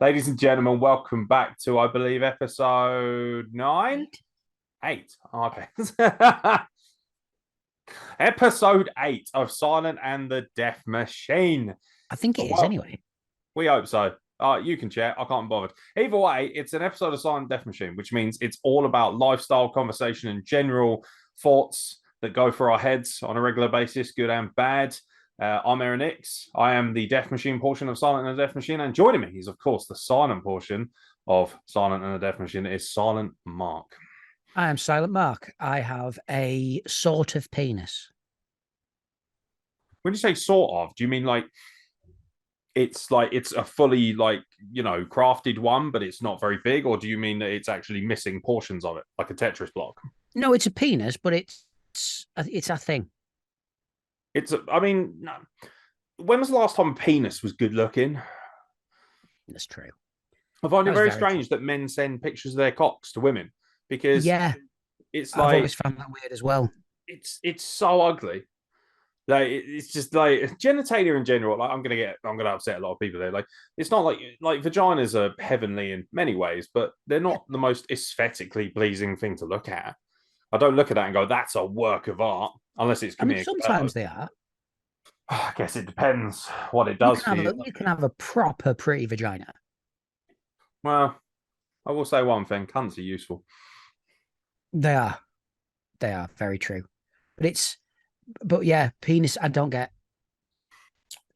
Ladies and gentlemen, welcome back to, I believe, episode 9? 8. Oh, okay. Episode 8 of Silent and the Death Machine. I think it is anyway. We hope so. You can check. I can't be bothered. Either way, it's an episode of Silent Death Machine, which means it's all about lifestyle conversation and general thoughts that go through our heads on a regular basis, good and bad. I'm Aaron X. I am the Death Machine portion of Silent and the Death Machine, and joining me is, of course, the silent portion of Silent and the Death Machine is Silent Mark. I am Silent Mark. I have a sort of penis. When you say sort of, do you mean like it's a fully crafted one, but it's not very big, or do you mean that it's actually missing portions of it, like a Tetris block? No, it's a penis, but it's a thing. When was the last time a penis was good looking? That's true. I find it very strange that men send pictures of their cocks to women, because I've always found that weird as well. It's so ugly. Like, it's just like genitalia in general. Like, I'm gonna upset a lot of people there. Like, it's not like vaginas are heavenly in many ways, but they're not the most aesthetically pleasing thing to look at. I don't look at that and go, that's a work of art, unless it's comedic. Sometimes they are. I guess it depends what it does for you. You can have a proper pretty vagina. Well, I will say one thing: cunts are useful. They are very true. But yeah, penis. I don't get.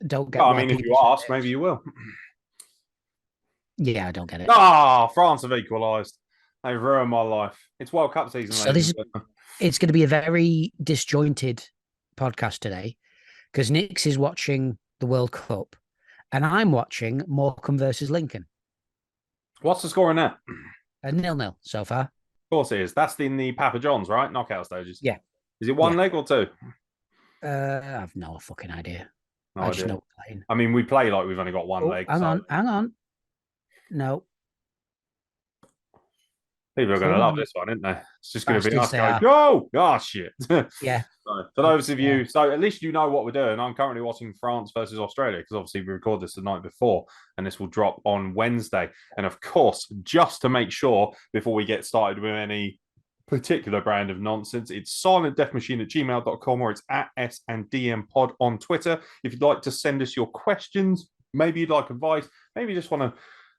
Well, I mean, if you ask, maybe you will. Yeah, I don't get it. France have equalised. They've ruined my life. It's World Cup season. So it's going to be a very disjointed podcast today, because Nix is watching the World Cup and I'm watching Morecambe versus Lincoln. What's the score in that? 0-0 so far. Of course it is. That's in the Papa John's, right? Knockout stages. Yeah. Is it one leg or two? I have no fucking idea. I just know we're playing. I mean, we play like we've only got one leg. Hang on. No. People are going to love this one, aren't they? It's just going to be us going, go! Oh, shit. Yeah. So, for those of you, so at least you know what we're doing. I'm currently watching France versus Australia, because obviously we record this the night before, and this will drop on Wednesday. And of course, just to make sure, before we get started with any particular brand of nonsense, it's silentdeathmachine@gmail.com, or it's at S&DM Pod on Twitter. If you'd like to send us your questions, maybe you'd like advice, maybe you just want to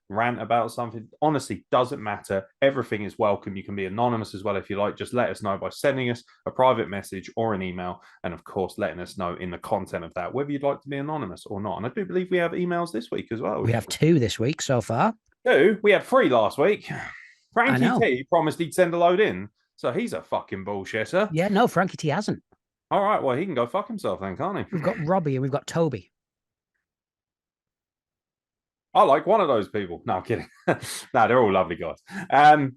rant about something, honestly, doesn't matter. Everything is welcome. You can be anonymous as well if you like. Just let us know by sending us a private message or an email, and of course letting us know in the content of that whether you'd like to be anonymous or not. And I do believe we have emails this week as well. We have 2 this week so far. 2? We had 3 last week. Frankie T promised he'd send a load in, so he's a fucking bullshitter. Yeah, no, Frankie T hasn't. All right, well, he can go fuck himself then, can't he? We've got Robbie and we've got Toby. I like one of those people. No, I'm kidding. No, they're all lovely guys.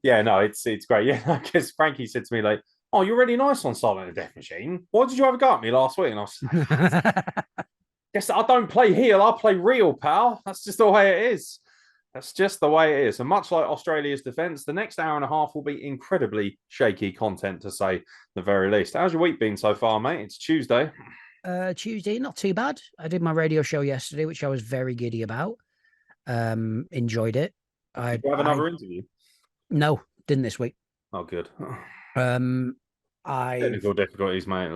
It's great. Yeah, I guess Frankie said to me, like, oh, you're really nice on Silent and the Death Machine. Why did you have a go at me last week? And I was guess I don't play heel, I play real, pal. That's just the way it is. That's just the way it is. And much like Australia's defence, the next hour and a half will be incredibly shaky content, to say the very least. How's your week been so far, mate? It's Tuesday. Tuesday, not too bad. I did my radio show yesterday, which I was very giddy about. Enjoyed it. Did you have another interview? No, didn't this week. Oh, good. Technical difficulties, mate.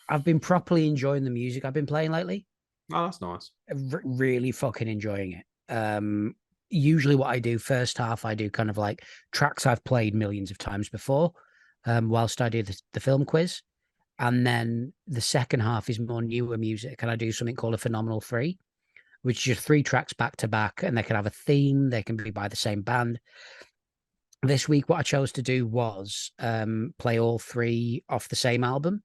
I've been properly enjoying the music I've been playing lately. Oh, that's nice. Really fucking enjoying it. Usually what I do, first half, I do kind of like tracks I've played millions of times before, whilst I do the film quiz. And then the second half is more newer music, and I do something called a Phenomenal 3, which is 3 tracks back to back, and they can have a theme. They can be by the same band. This week, what I chose to do was play all 3 off the same album,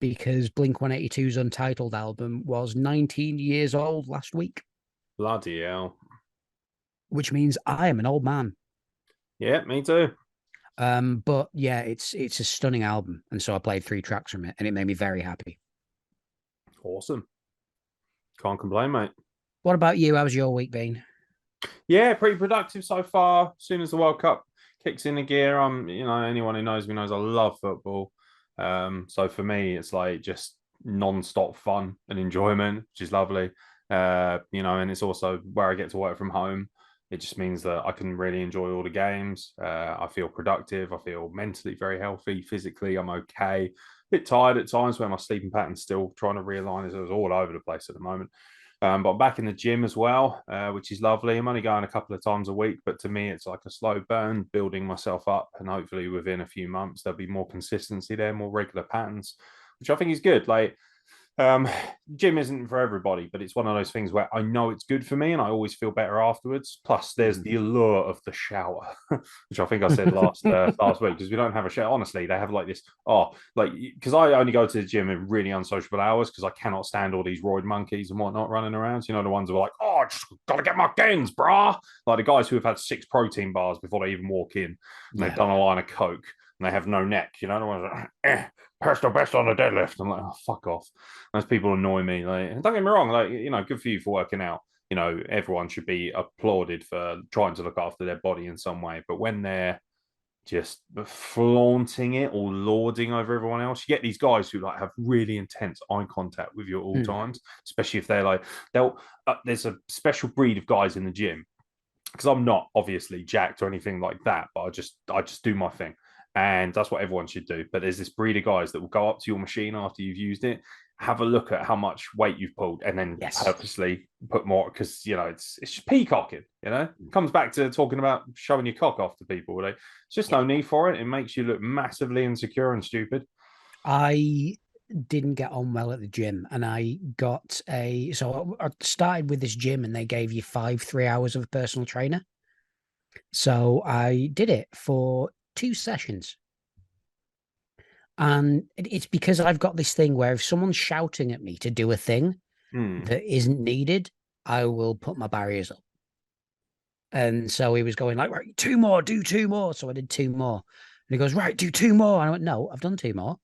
because Blink-182's Untitled album was 19 years old last week. Bloody hell. Which means I am an old man. Yeah, me too. But yeah, it's a stunning album, and so I played 3 tracks from it, and it made me very happy. Awesome. Can't complain, mate. What about you? How's your week been? Yeah, pretty productive so far. As soon as the World Cup kicks into gear, anyone who knows me knows I love football. So for me, it's like just non-stop fun and enjoyment, which is lovely. And it's also where I get to work from home. It just means that I can really enjoy all the games. I feel productive. I feel mentally very healthy. Physically, I'm okay. A bit tired at times where my sleeping pattern's still trying to realign. As it was all over the place at the moment. But I'm back in the gym as well, which is lovely. I'm only going a couple of times a week, but to me, it's like a slow burn, building myself up. And hopefully, within a few months, there'll be more consistency there, more regular patterns, which I think is good. Like, um, gym isn't for everybody, but it's one of those things where I know it's good for me and I always feel better afterwards. Plus, there's the allure of the shower, which I think I said last week, because we don't have a shower. Honestly, they have like this, like, because I only go to the gym in really unsociable hours because I cannot stand all these roid monkeys and whatnot running around. So, you know, the ones who are like, oh, I just got to get my gains, brah. Like the guys who have had 6 protein bars before they even walk in and they've done a line of Coke and they have no neck, you know, the ones like, personal best on the deadlift. I'm like, oh, fuck off. Those people annoy me. Like, don't get me wrong, like, you know, good for you for working out. You know, everyone should be applauded for trying to look after their body in some way. But when they're just flaunting it or lording over everyone else, you get these guys who like have really intense eye contact with you at all times, especially if they're like, there's a special breed of guys in the gym because I'm not obviously jacked or anything like that, but I just do my thing. And that's what everyone should do. But there's this breed of guys that will go up to your machine after you've used it, have a look at how much weight you've pulled, and then purposely put more because you know it's just peacocking. You know, it comes back to talking about showing your cock off to people. Right? It's just no need for it. It makes you look massively insecure and stupid. I didn't get on well at the gym, and I got so I started with this gym and they gave you 3 hours of a personal trainer. So I did it for 2 sessions. And it's because I've got this thing where if someone's shouting at me to do a thing that isn't needed, I will put my barriers up. And so he was going like, right, 2 more, do 2 more. So I did 2 more. And he goes, right, do 2 more. And I went, no, I've done 2 more.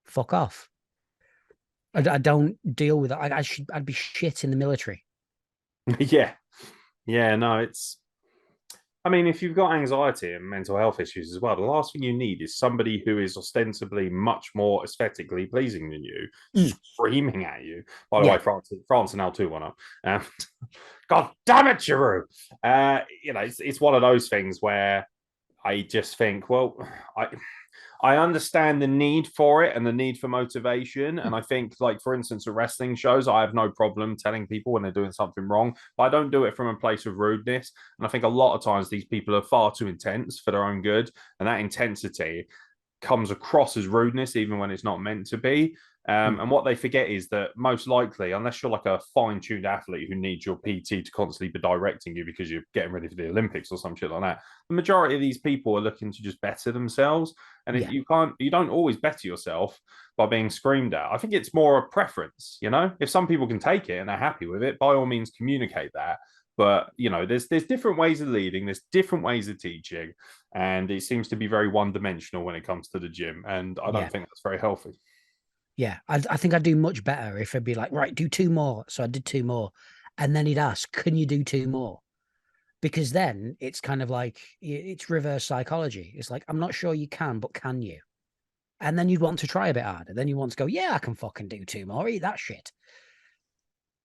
Fuck off. I don't deal with it. I'd be shit in the military. Yeah, yeah. No, it's. I mean, if you've got anxiety and mental health issues as well, the last thing you need is somebody who is ostensibly much more aesthetically pleasing than you, screaming at you. By the way, France are now 2-1 up. God damn it, Giroud. You know, it's one of those things where I just think, well, I understand the need for it and the need for motivation. And I think, like, for instance, at wrestling shows, I have no problem telling people when they're doing something wrong, but I don't do it from a place of rudeness. And I think a lot of times these people are far too intense for their own good. And that intensity comes across as rudeness, even when it's not meant to be. And what they forget is that most likely, unless you're like a fine-tuned athlete who needs your PT to constantly be directing you because you're getting ready for the Olympics or some shit like that, the majority of these people are looking to just better themselves. And you don't always better yourself by being screamed at. I think it's more a preference, you know. If some people can take it and they're happy with it, by all means communicate that. But you know, there's different ways of leading, there's different ways of teaching, and it seems to be very one-dimensional when it comes to the gym. And I don't think that's very healthy. Yeah, I think I'd do much better if I'd be like, right, do 2 more. So I did 2 more. And then he'd ask, can you do 2 more? Because then it's kind of like, it's reverse psychology. It's like, I'm not sure you can, but can you? And then you'd want to try a bit harder. Then you want to go, yeah, I can fucking do 2 more. Eat that shit.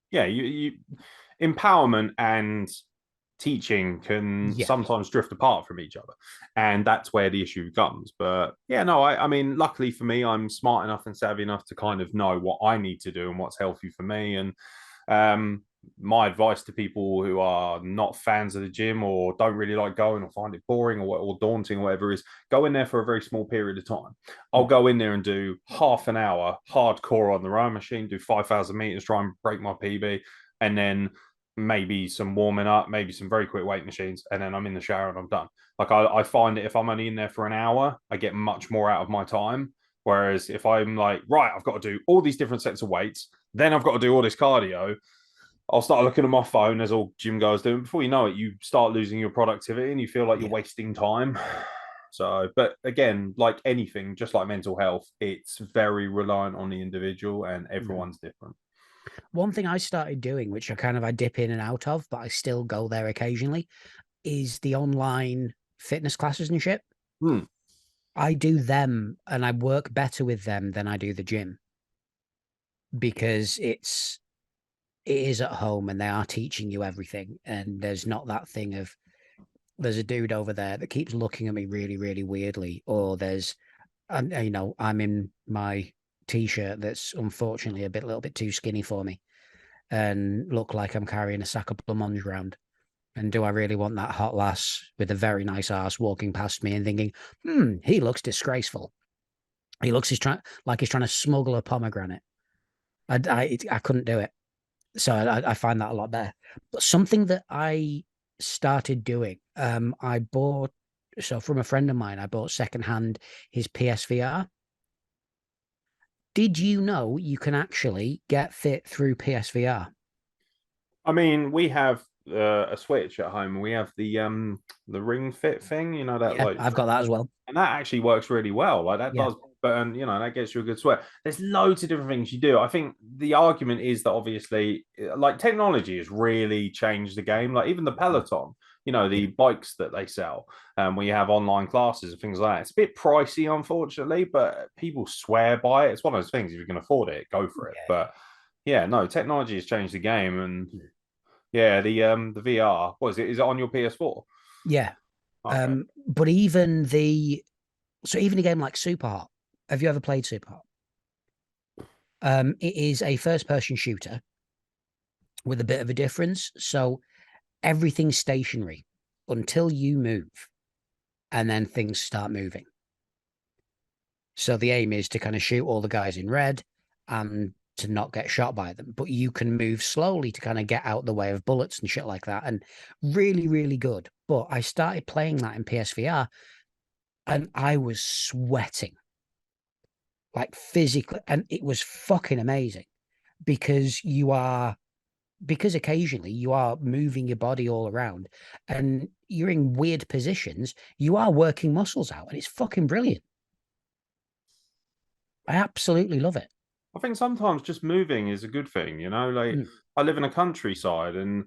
Yeah, you empowerment and teaching can sometimes drift apart from each other, and that's where the issue comes. But yeah, no, I mean, luckily for me, I'm smart enough and savvy enough to kind of know what I need to do and what's healthy for me. And my advice to people who are not fans of the gym or don't really like going or find it boring or daunting or whatever is go in there for a very small period of time. I'll go in there and do half an hour hardcore on the rowing machine, do 5,000 meters, try and break my PB, and then maybe some warming up, maybe some very quick weight machines, and then I'm in the shower and I'm done. Like I find that if I'm only in there for an hour, I get much more out of my time. Whereas if I'm like, right, I've got to do all these different sets of weights, then I've got to do all this cardio, I'll start looking at my phone as all gym guys do. And before you know it, you start losing your productivity and you feel like you're wasting time. So, but again, like anything, just like mental health, it's very reliant on the individual and everyone's different. One thing I started doing, which I dip in and out of, but I still go there occasionally, is the online fitness classes and shit. I do them and I work better with them than I do the gym because it is at home and they are teaching you everything. And there's not that thing of there's a dude over there that keeps looking at me really, really weirdly, or there's, and I'm in my t-shirt that's unfortunately a little bit too skinny for me and look like I'm carrying a sack of blancmange around. And do I really want that hot lass with a very nice ass walking past me and thinking, he looks disgraceful. He looks like he's trying to smuggle a pomegranate. I couldn't do it. So I find that a lot better. But something that I started doing, I bought, so from a friend of mine, I bought secondhand his PSVR. Did you know you can actually get fit through PSVR? I mean, we have a Switch at home, and we have the Ring Fit thing. You know that Yeah, like, I've got that as well. and that actually works really well. Like that Yeah, does, but and that gets you a good sweat. There's loads of different things you do. I think the argument is that obviously, like technology has really changed the game. Like even the Peloton, yeah, the bikes that they sell, where you have online classes and things like that. It's a bit pricey, unfortunately, but people swear by it. It's one of those things. If you can afford it, go for it. yeah, But yeah, no, technology has changed the game, and yeah. yeah, the VR. What is it? Is it on your PS4? Yeah. Okay. But even a game like Superhot, have you ever played Superhot? It is a first person shooter with a bit of a difference. So everything's stationary until you move, and then things start moving. So the aim is to kind of shoot all the guys in red and to not get shot by them. But you can move slowly to kind of get out the way of bullets and shit like that. And really, really good. But I started playing that in PSVR and I was sweating like physically, and it was fucking amazing because because occasionally you are moving your body all around and you're in weird positions, you are working muscles out, and it's fucking brilliant. I absolutely love it. I think sometimes just moving is a good thing. Like Mm. I live in a countryside, and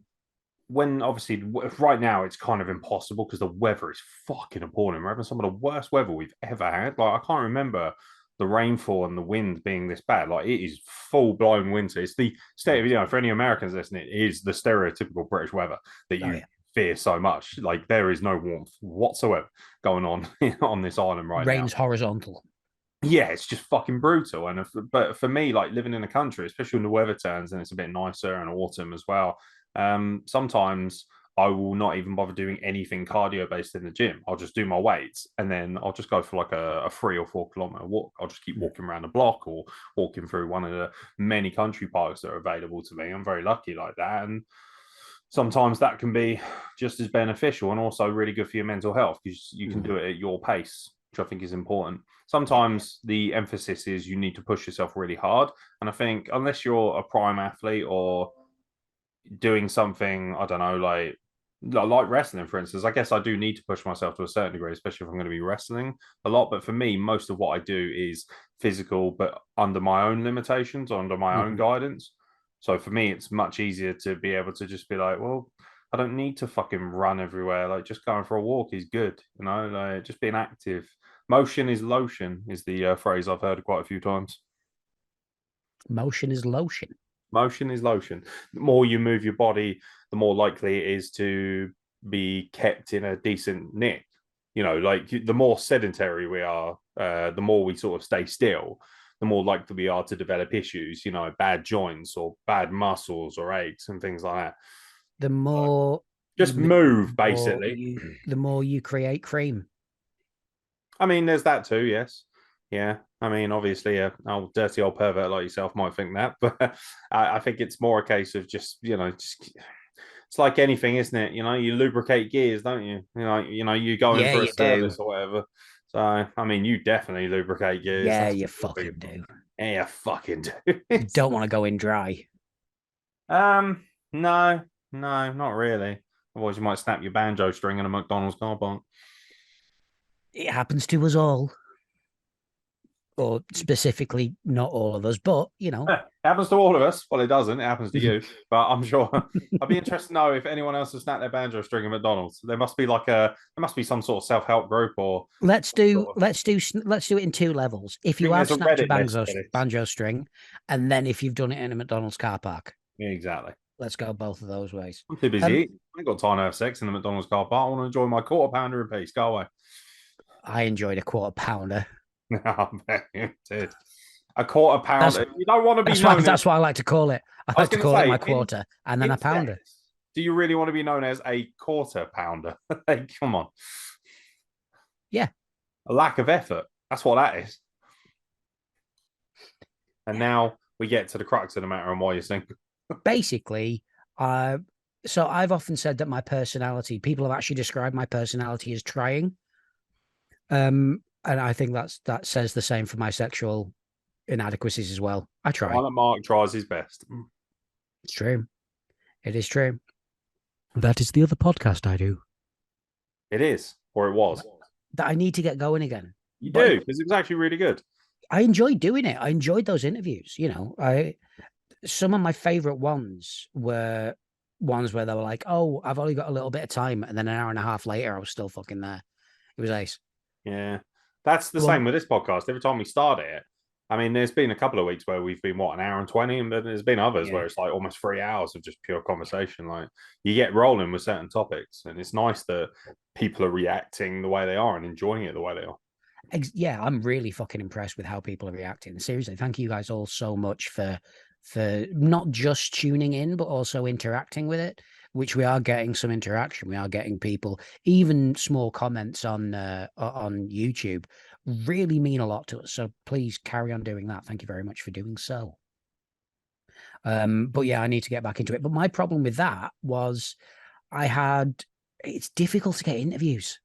when obviously right now it's kind of impossible because the weather is fucking appalling. We're having some of the worst weather we've ever had. Like I can't remember the rainfall and the wind being this bad. Like it is full blown winter. It's the state of, for any Americans listening, it is the stereotypical British weather that Oh you yeah, fear so much. Like there is no warmth whatsoever going on on this island right now. rain's horizontal. Yeah, it's just fucking brutal. But for me, like living in the country, especially when the weather turns and it's a bit nicer and autumn as well, sometimes I will not even bother doing anything cardio based in the gym. I'll just do my weights and then I'll just go for like a 3 or 4 kilometer walk. I'll just keep walking around the block or walking through one of the many country parks that are available to me. I'm very lucky like that. And sometimes that can be just as beneficial and also really good for your mental health because you can do it at your pace, which I think is important. Yeah, Sometimes the emphasis is you need to push yourself really hard. And I think unless you're a prime athlete or doing something, I don't know, like wrestling, for instance, I guess I do need to push myself to a certain degree, especially if I'm going to be wrestling a lot. But for me, most of what I do is physical, but under my own limitations, under my own Mhm. guidance. So for me, it's much easier to be able to just be like, well, I don't need to fucking run everywhere. Like just going for a walk is good, like just being active. Motion is lotion is the phrase I've heard quite a few times. Motion is lotion. Motion is lotion. The more you move your body, the more likely it is to be kept in a decent nick. Like the more sedentary we are, the more we sort of stay still, the more likely we are to develop issues, bad joints or bad muscles or aches and things like that. The So more you just move, move, basically. the more you create cream. I mean, there's that too, yes. Yeah. I mean, obviously, a old dirty old pervert like yourself might think that, but I think it's more a case of just, just it's like anything, isn't it? You lubricate gears, don't you? You go in Yeah, for a you do. service or whatever. So, I mean, you definitely lubricate gears. Yeah, That's you what you're fucking big do. yeah, you fucking do. You don't want to go in dry. No, no, not really. Otherwise, you might snap your banjo string in a McDonald's car park. It happens to us all, or specifically not all of us, but It happens to all of us. Well, it doesn't. It happens to you. But I'm sure I'd be interested to know if anyone else has snapped their banjo string at McDonald's. There must be some sort of self-help group or let's do sort of, let's do let's do it in two levels. If I you think have there's a snapped your Reddit list for this. banjo string, and then if you've done it in a McDonald's car park. Exactly. Let's go both of those ways. I'm too busy Um, eating. I ain't got time to have sex in the McDonald's car park. I want to enjoy my quarter pounder in peace. Go away. I enjoyed a quarter pounder. I bet you did. A quarter That's pounder. You don't want to be that's why known as. that's what I like to call it. I I was like to going to call it say, my quarter and then a in pounder. fairness, do you really want to be known as a quarter pounder? Like, come on. Yeah. A lack of effort. That's what that is. And now we get to the crux of the matter and why you're single. Basically, uh, so I've often said that my personality, people have actually described my personality as trying. And I think that says the same for my sexual inadequacies as well. I try. Silent Mark tries his best. It's true. It is true. That is the other podcast I do It is, or it was. that I need to get going again. You But do, because it was actually really good. I enjoyed doing it. I enjoyed those interviews. I some of my favorite ones were ones where they were like, "Oh, I've only got a little bit of time," and then an hour and a half later, I was still fucking there. It was ace. Yeah. That's the The one, same with this podcast. Every time we start it, I mean, there's been a couple of weeks where we've been, what, an hour and 20, and then there's been others yeah, where it's like almost 3 hours of just pure conversation. Like, you get rolling with certain topics, and it's nice that people are reacting the way they are and enjoying it the way they are. yeah. I'm really fucking impressed with how people are reacting. Seriously, thank you guys all so much for not just tuning in, but also interacting with it. Which we are getting some interaction. We are getting people, even small comments on YouTube, really mean a lot to us. So please carry on doing that. Thank you very much for doing so. But yeah, I need to get back into it. But my problem with that was I had it's difficult to get interviews.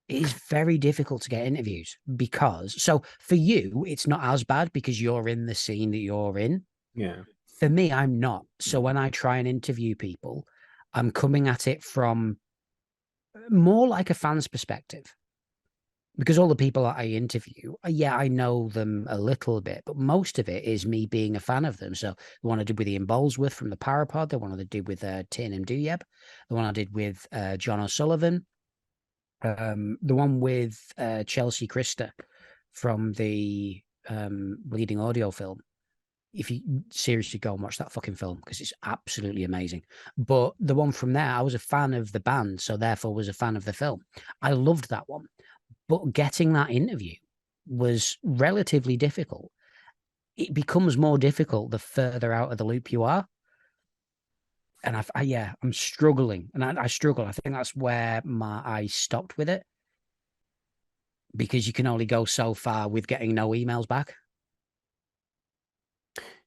It is very difficult to get interviews because so for you, it's not as bad because you're in the scene that you're in. Yeah. For me, I'm not. So when I try and interview people, I'm coming at it from more like a fan's perspective. Because all the people that I interview, yeah, I know them a little bit, but most of it is me being a fan of them. So the one I did with Ian Bowlesworth from the Parapod, the one I did with Tin and Duyeb, the one I did with John O'Sullivan, the one with Chelsea Christa from the Bleeding Audio film. If you seriously go and watch that fucking film, because it's absolutely amazing. But the one from there, I was a fan of the band, so therefore was a fan of the film. I loved that one. But getting that interview was relatively difficult. It becomes more difficult the further out of the loop you are. And yeah, I'm struggling, and I struggle. I think that's where I stopped with it because you can only go so far with getting no emails back.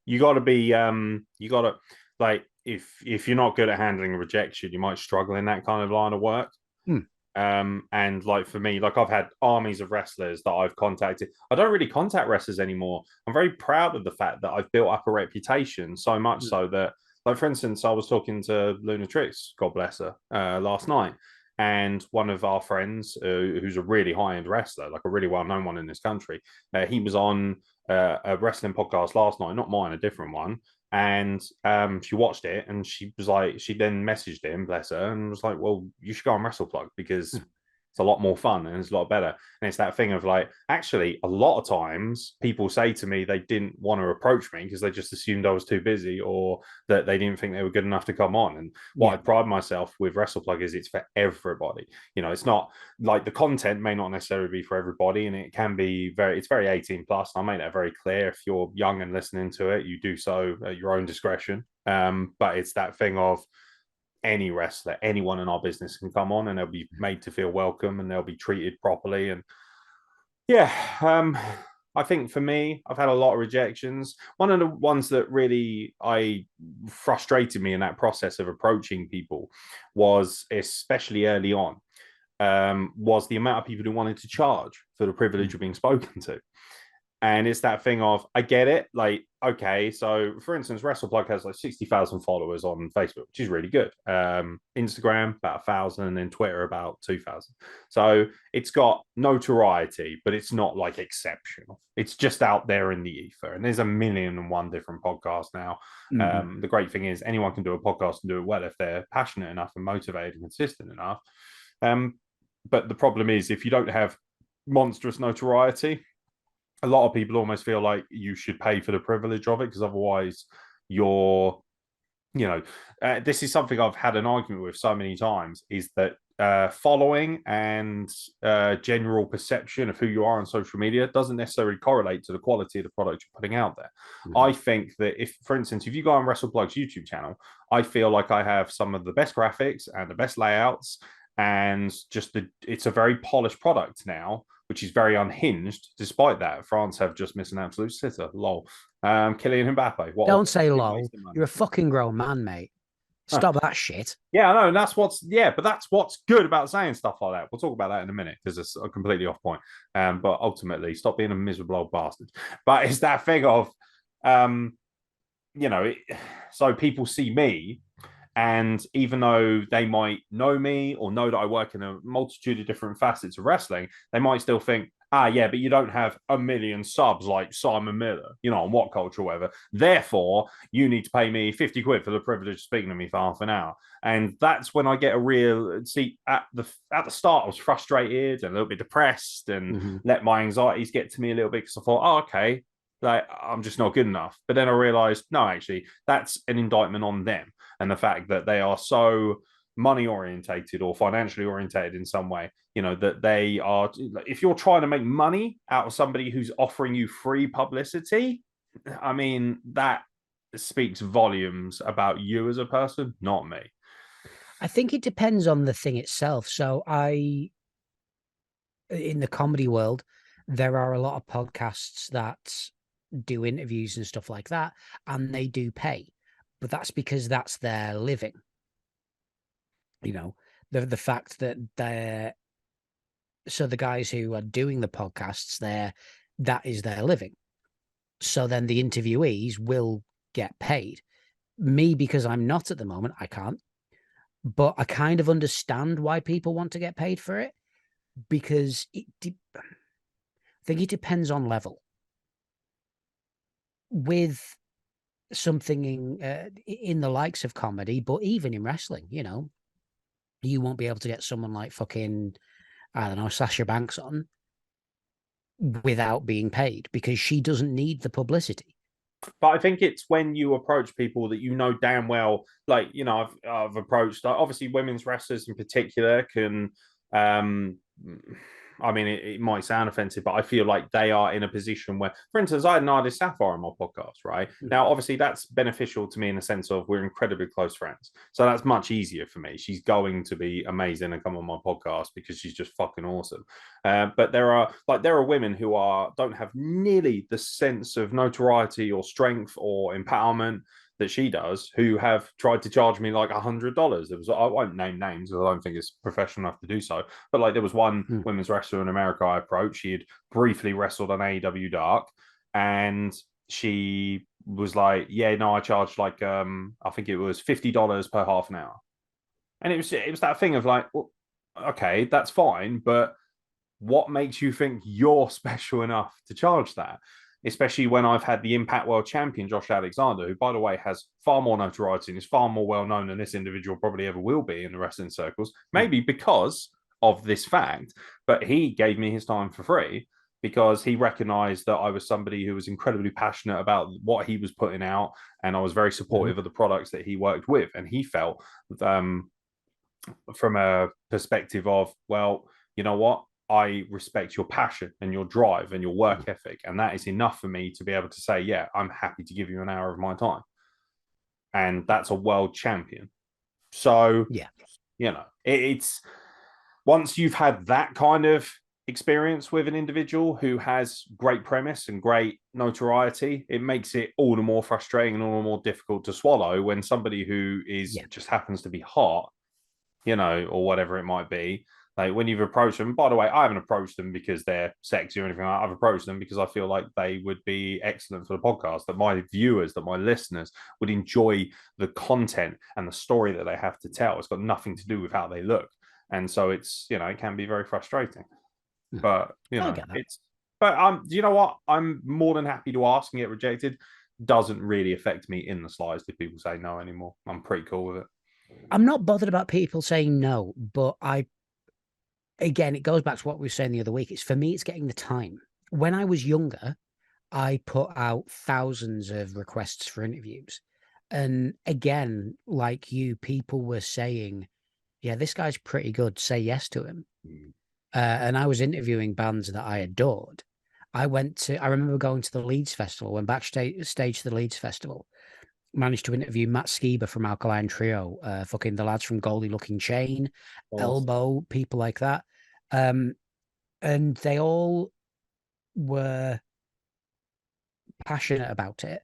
You got to be, you got to, like, if you're not good at handling rejection, you might struggle in that kind of line of work. Hmm. And like for me, like I've had armies of wrestlers that I've contacted. I don't really contact wrestlers anymore. I'm very proud of the fact that I've built up a reputation so much so that, like for instance, I was talking to Lunatrix, God bless her, last night, and one of our friends, who's a really high end wrestler, like a really well known one in this country, he was on a wrestling podcast last night, not mine, a different one, and she watched it and she was like, she then messaged him, bless her, and was like, well, you should go on WrestlePlug because it's a lot more fun and it's a lot better. And it's that thing of like, actually, a lot of times people say to me they didn't want to approach me because they just assumed I was too busy or that they didn't think they were good enough to come on. And what I pride myself with WrestlePlug is it's for everybody. You know, it's not like the content may not necessarily be for everybody, and it can be it's very 18 plus. I made that very clear. If you're young and listening to it, you do so at your own discretion. But it's that thing of any wrestler, anyone in our business can come on and they'll be made to feel welcome and they'll be treated properly. And yeah, I think for me, I've had a lot of rejections. One of the ones that really frustrated me in that process of approaching people was, especially early on, was the amount of people who wanted to charge for the privilege of being spoken to. And it's that thing of, I get it. Like, okay, so for instance, WrestlePlug has like 60,000 followers on Facebook, which is really good. Instagram, about 1,000, and then Twitter, about 2,000. So it's got notoriety, but it's not like exceptional. It's just out there in the ether. And there's a million and one different podcasts now. The great thing is anyone can do a podcast and do it well if they're passionate enough and motivated and consistent enough. But the problem is if you don't have monstrous notoriety, a lot of people almost feel like you should pay for the privilege of it because otherwise you're, this is something I've had an argument with so many times, is that following and general perception of who you are on social media doesn't necessarily correlate to the quality of the product you're putting out there. I think that if, for instance, if you go on WrestleBlog's YouTube channel, I feel like I have some of the best graphics and the best layouts, and it's a very polished product now, which is very unhinged. Despite that, France have just missed an absolute sitter. Lol. Kylian Mbappe. Don't say lol. You're a fucking grown man, mate. Stop that shit. Yeah, I know, and but that's what's good about saying stuff like that. We'll talk about that in a minute because it's completely off point. But ultimately, stop being a miserable old bastard. But it's that thing of, so people see me, and even though they might know me or know that I work in a multitude of different facets of wrestling, they might still think, yeah, but you don't have a million subs like Simon Miller, on What Culture or whatever. Therefore, you need to pay me 50 quid for the privilege of speaking to me for half an hour. And that's when I get a real, at the start, I was frustrated and a little bit depressed and let my anxieties get to me a little bit because I thought, okay, like I'm just not good enough. But then I realized, no, actually, that's an indictment on them and the fact that they are so money orientated or financially orientated in some way, that they are, if you're trying to make money out of somebody who's offering you free publicity, I mean, that speaks volumes about you as a person, not me. I think it depends on the thing itself. So in the comedy world, there are a lot of podcasts that do interviews and stuff like that, and they do pay, but that's because that's their living. The fact that the guys who are doing the podcasts that is their living. So then the interviewees will get paid. Me, because I'm not at the moment, I can't. But I kind of understand why people want to get paid for it, because I think it depends on level. With something in the likes of comedy, but even in wrestling, you won't be able to get someone like fucking, I don't know, Sasha Banks on without being paid, because she doesn't need the publicity. But I think it's when you approach people that damn well, like, I've approached, obviously women's wrestlers in particular can, I mean, it might sound offensive, but I feel like they are in a position where, for instance, I had Nadia Sapphire on my podcast, right? Now, obviously, that's beneficial to me in the sense of we're incredibly close friends. So that's much easier for me. She's going to be amazing and come on my podcast because she's just fucking awesome. But there are women who don't have nearly the sense of notoriety or strength or empowerment that she does, who have tried to charge me like $100. I won't name names because I don't think it's professional enough to do so. But like there was one women's wrestler in America I approached. She had briefly wrestled on AEW Dark, and she was like, "Yeah, no, I charged like I think it was $50 per half an hour," and it was that thing of like, well, okay, that's fine, but what makes you think you're special enough to charge that? Especially when I've had the Impact World Champion, Josh Alexander, who, by the way, has far more notoriety and is far more well known than this individual probably ever will be in the wrestling circles, maybe because of this fact. But he gave me his time for free because he recognized that I was somebody who was incredibly passionate about what he was putting out, and I was very supportive of the products that he worked with. And he felt, from a perspective of, well, you know what? I respect your passion and your drive and your work ethic. And that is enough for me to be able to say, yeah, I'm happy to give you an hour of my time. And that's a world champion. So, yeah, it's once you've had that kind of experience with an individual who has great premise and great notoriety, it makes it all the more frustrating and all the more difficult to swallow when somebody who is just happens to be hot, or whatever it might be. Like when you've approached them, by the way, I haven't approached them because they're sexy or anything like that. I've approached them because I feel like they would be excellent for the podcast, that my viewers, that my listeners would enjoy the content and the story that they have to tell. It's got nothing to do with how they look. And so it's, it can be very frustrating. But, you know what? I'm more than happy to ask and get rejected. Doesn't really affect me in the slightest if people say no anymore. I'm pretty cool with it. I'm not bothered about people saying no, but again, it goes back to what we were saying the other week. For me, it's getting the time. When I was younger, I put out thousands of requests for interviews. And again, like you, people were saying, yeah, this guy's pretty good. Say yes to him. And I was interviewing bands that I adored. I remember going to the Leeds Festival, went backstage to the Leeds Festival, managed to interview Matt Skiba from Alkaline Trio, fucking the lads from Goldie Looking Chain, Awesome. Elbow, people like that. Um, and they all were passionate about it.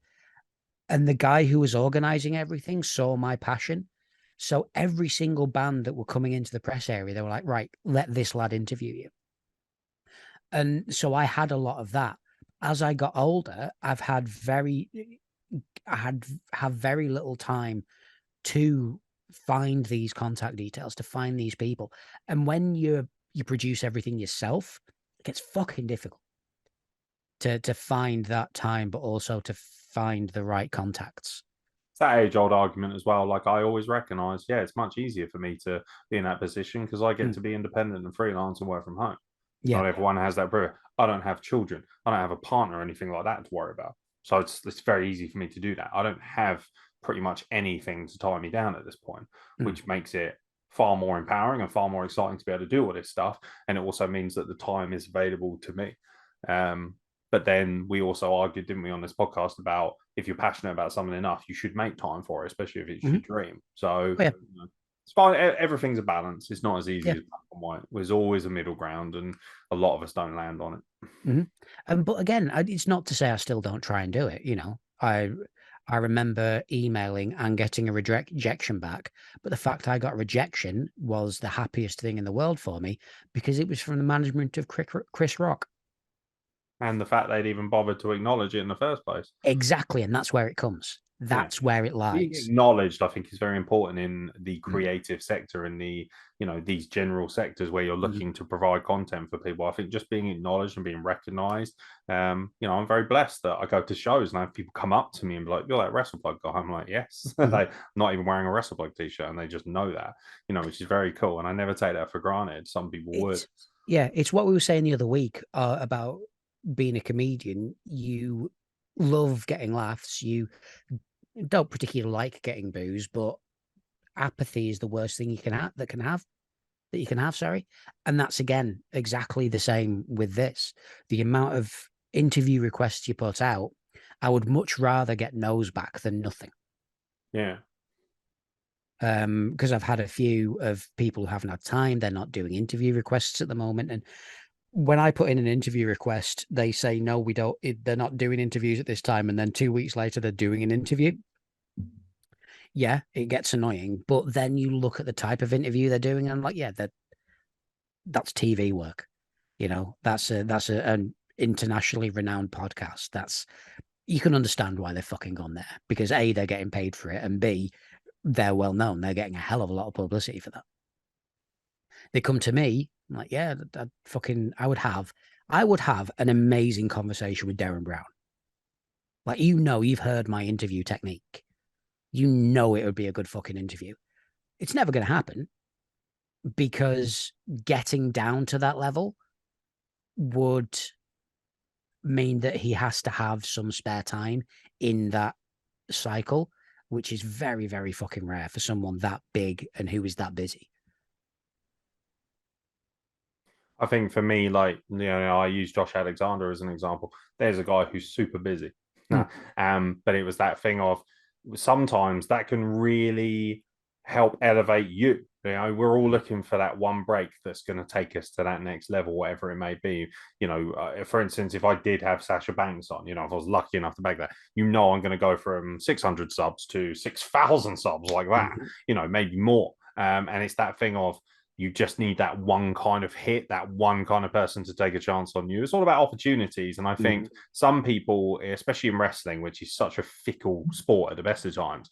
And the guy who was organizing everything saw my passion. So every single band that were coming into the press area, they were like, right, let this lad interview you. And so I had a lot of that. As I got older, I had have very little time to find these contact details, to find these people. And when you produce everything yourself, it gets fucking difficult to find that time, but also to find the right contacts. It's that age-old argument as well. Like I always recognize, yeah, it's much easier for me to be in that position because I get Mm, to be independent and freelance and work from home. yeah. Not everyone has that privilege. I don't have children. I don't have a partner or anything like that to worry about. So it's very easy for me to do that. I don't have pretty much anything to tie me down at this point, Mm, which makes it far more empowering and far more exciting to be able to do all this stuff. And it also means that the time is available to me. Um, but then we also argued, didn't we, on this podcast about if you're passionate about something enough, you should make time for it, especially if it's mhm. your dream. So Oh, yeah. it's fine. Everything's a balance. It's not as easy Yeah. as black and white. There's always a middle ground, and a lot of us don't land on it. Hmm. But again, it's not to say I still don't try and do it. I remember emailing and getting a rejection back, but the fact I got a rejection was the happiest thing in the world for me because it was from the management of Chris Rock. And the fact they'd even bothered to acknowledge it in the first place. Exactly, and that's where it comes. Yeah. That's where it Being lies. acknowledged, I think, is very important in the Mm, creative sector and these general sectors where you're mhm. looking to provide content for people. I think just being acknowledged and being recognized. I'm very blessed that I go to shows and I have people come up to me and be like, "You're that WrestlePlug guy." I'm like, "Yes." Mhm. They not even wearing a WrestlePlug t-shirt and they just know that, which is very cool. And I never take that for granted. Some people would. It's Yeah, it's what we were saying the other week about being a comedian. You love getting laughs. You don't particularly like getting booze, but apathy is the worst thing you can have, sorry. And that's again exactly the same with this. The amount of interview requests you put out, I would much rather get no's back than nothing. Yeah. Because I've had a few of people who haven't had time, they're not doing interview requests at the moment. And when I put in an interview request, they say, no, we don't, they're not doing interviews at this time. And then 2 weeks later, they're doing an interview. Yeah, it gets annoying. But then you look at the type of interview they're doing, and I'm like, yeah, that's TV work. An internationally renowned podcast. You can understand why they're fucking on there because A, they're getting paid for it, and B, they're well known. They're getting a hell of a lot of publicity for that. They come to me, I'm like, yeah, I would have an amazing conversation with Darren Brown. Like, you've heard my interview technique. You know it would be a good fucking interview. It's never going to happen because getting down to that level would mean that he has to have some spare time in that cycle, which is very, very fucking rare for someone that big and who is that busy. I think for me, like I use Josh Alexander as an example. There's a guy who's super busy. Mm, But it was that thing of sometimes that can really help elevate you. We're all looking for that one break that's going to take us to that next level, whatever it may be. For instance, if I did have Sasha Banks on, if I was lucky enough to bag that, I'm going to go from 600 subs to 6,000 subs like that, mhm, maybe more. And it's that thing of you just need that one kind of hit, that one kind of person to take a chance on you. It's all about opportunities. And I mhm, think some people, especially in wrestling, which is such a fickle sport at the best of times,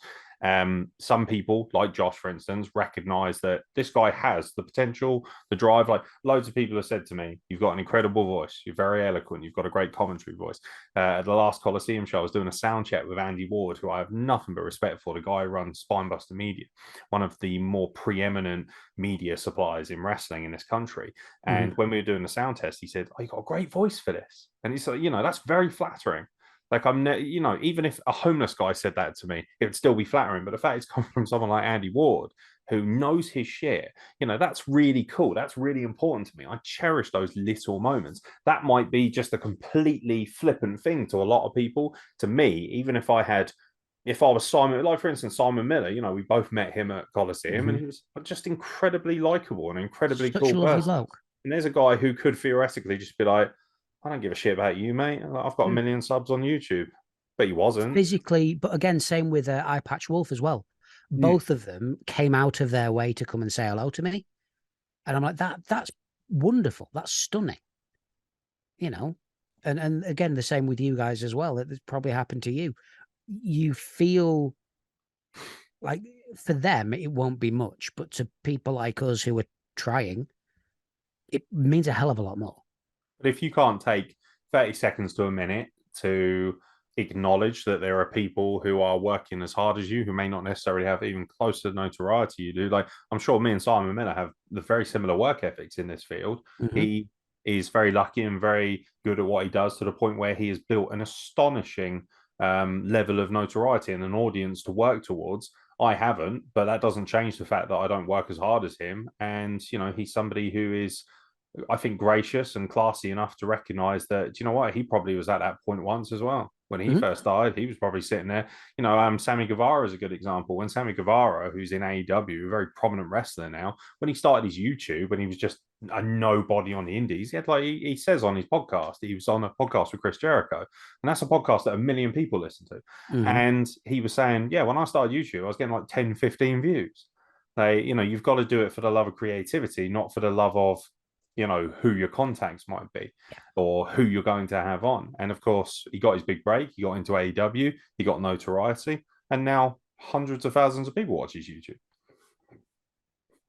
some people, like Josh, for instance, recognize that this guy has the potential, the drive. Like loads of people have said to me, "You've got an incredible voice. You're very eloquent. You've got a great commentary voice." At the last Coliseum show, I was doing a sound check with Andy Ward, who I have nothing but respect for. The guy who runs Spinebuster Media, one of the more preeminent media suppliers in wrestling in this country. mhm. And when we were doing the sound test, he said, "Oh, you got a great voice for this," and it's like, that's very flattering. Like even if a homeless guy said that to me, it would still be flattering. But the fact it's come from someone like Andy Ward, who knows his shit, that's really cool. That's really important to me. I cherish those little moments. That might be just a completely flippant thing to a lot of people. To me, even if I was Simon, like for instance, Simon Miller, we both met him at Coliseum, and he was just incredibly likable and incredibly Such cool a lovely person. bloke. And there's a guy who could theoretically just be like, I don't give a shit about you, mate. I've got a million subs on YouTube. But he wasn't. Physically, but again, same with Eye Patch Wolf as well. Both of them came out of their way to come and say hello to me. And I'm like, that's wonderful. That's stunning. And again, the same with you guys as well. It's probably happened to you. You feel like for them, it won't be much, but to people like us who are trying, it means a hell of a lot more. But if you can't take 30 seconds to a minute to acknowledge that there are people who are working as hard as you, who may not necessarily have even close to the notoriety you do, like I'm sure me and Simon Miller have the very similar work ethics in this field. He is very lucky and very good at what he does, to the point where he has built an astonishing level of notoriety and an audience to work towards. I haven't, but that doesn't change the fact that I don't work as hard as him. And, he's somebody who is, I think, gracious and classy enough to recognize that, do you know what? He probably was at that point once as well. When he first started, he was probably sitting there. Sammy Guevara is a good example. When Sammy Guevara, who's in AEW, a very prominent wrestler now, when he started his YouTube, when he was just a nobody on the indies, he had, like he says on his podcast, he was on a podcast with Chris Jericho, and that's a podcast that 1 million people listen to. And he was saying, yeah, when I started YouTube, I was getting like 10, 15 views. You've got to do it for the love of creativity, not for the love of who your contacts might be or who you're going to have on. And of course, he got his big break. He got into AEW. He got notoriety. And now hundreds of thousands of people watch his YouTube.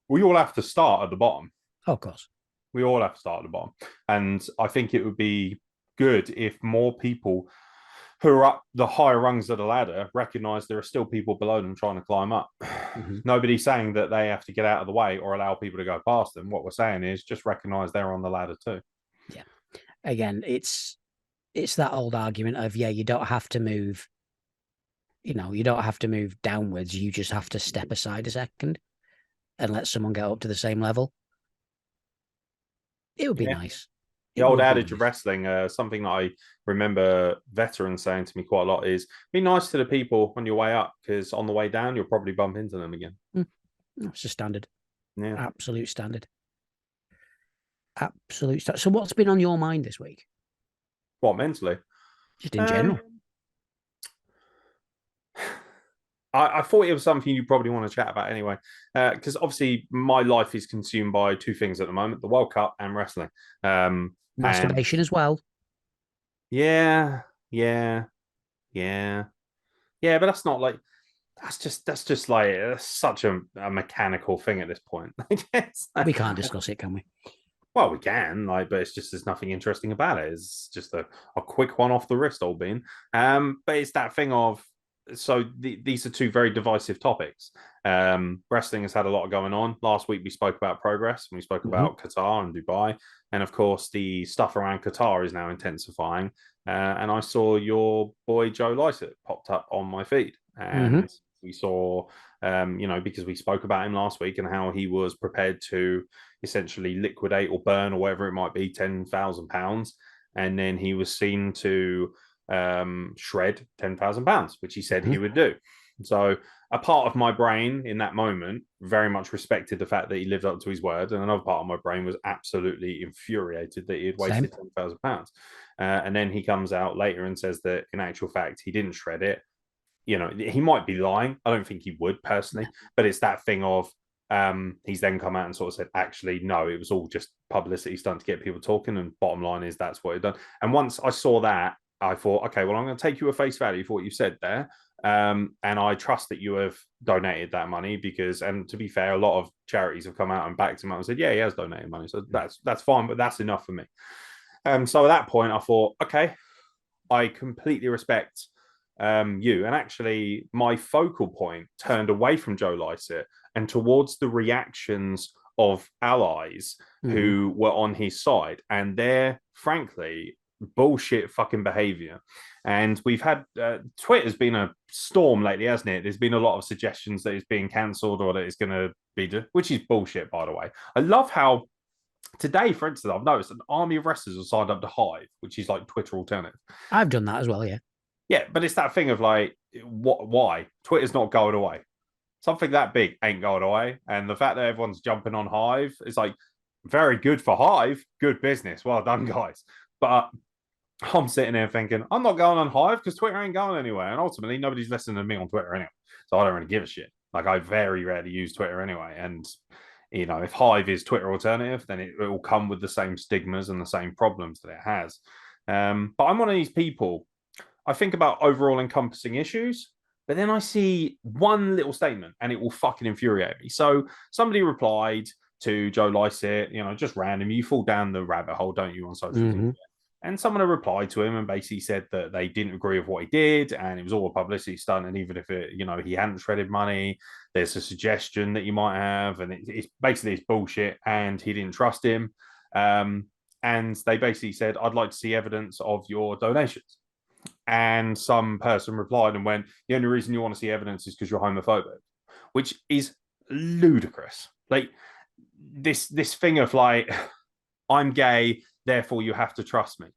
We all have to start at the bottom. Oh, of course. We all have to start at the bottom. And I think it would be good if more people who are up the higher rungs of the ladder recognize there are still people below them trying to climb up. Nobody's saying that they have to get out of the way or allow people to go past them. What we're saying is just recognize they're on the ladder too. Yeah. Again, it's that old argument of, you don't have to move, you don't have to move downwards. You just have to step aside a second and let someone get up to the same level. It would be nice. The old adage of wrestling, something that I remember veterans saying to me quite a lot is, be nice to the people on your way up, because on the way down, you'll probably bump into them again. It's a standard. Yeah. Absolute standard. Absolute standard. So what's been on your mind this week? What, mentally? Just in general. I thought it was something you probably want to chat about anyway, because obviously my life is consumed by two things at the moment: the World Cup and wrestling. Masturbation as well. Yeah. But that's not like that's just like such a mechanical thing at this point. We can't discuss it, can we? Well, we can, but it's just there's nothing interesting about it. It's just a quick one off the wrist, old bean. But it's that thing of. So these are two very divisive topics. Wrestling has had a lot going on. Last week we spoke about progress, and we spoke about Qatar and Dubai, and of course the stuff around Qatar is now intensifying. And I saw your boy Joe Lycett popped up on my feed, and we saw, because we spoke about him last week and how he was prepared to essentially liquidate or burn or whatever it might be £10,000, and then he was seen to shred £10,000, which he said he would do. So a part of my brain in that moment very much respected the fact that he lived up to his word, and another part of my brain was absolutely infuriated that he had wasted £10,000. And then he comes out later and says that in actual fact he didn't shred it. He might be lying. I don't think he would personally, but it's that thing of he's then come out and sort of said, actually, no, it was all just publicity stunt to get people talking. And bottom line is that's what he'd done. And once I saw that, I thought, okay, well, I'm going to take you at face value for what you said there. And I trust that you have donated that money because, and to be fair, a lot of charities have come out and backed him up and said, yeah, he has donated money. So that's fine, but that's enough for me. So at that point, I thought, okay, I completely respect you. And actually, my focal point turned away from Joe Lycett and towards the reactions of allies who were on his side. And they're, frankly, bullshit fucking behavior. And we've had Twitter's been a storm lately, hasn't it? There's been a lot of suggestions that it's being cancelled or that it's going to be, which is bullshit, by the way. I love how today, for instance, I've noticed an army of wrestlers have signed up to Hive, which is like Twitter alternative. I've done that as well, yeah. Yeah, but it's that thing of like, what? Why Twitter's not going away? Something that big ain't going away, and the fact that everyone's jumping on Hive is like very good for Hive, good business. Well done, guys. But I'm sitting there thinking, I'm not going on Hive because Twitter ain't going anywhere. And ultimately, nobody's listening to me on Twitter anyway. So I don't really give a shit. Like, I very rarely use Twitter anyway. And, you know, if Hive is Twitter alternative, then it will come with the same stigmas and the same problems that it has. But I'm one of these people, I think about overall encompassing issues, but then I see one little statement and it will fucking infuriate me. So somebody replied to Joe Lycett, you know, just random. You fall down the rabbit hole, don't you, on social media? And someone had replied to him and basically said that they didn't agree with what he did and it was all a publicity stunt. And even if it, you know, he hadn't shredded money, there's a suggestion that you might have. And it's basically it's bullshit and he didn't trust him. And they basically said, I'd like to see evidence of your donations. And some person replied and went, the only reason you want to see evidence is because you're homophobic, which is ludicrous. Like this thing of like, I'm gay, therefore you have to trust me.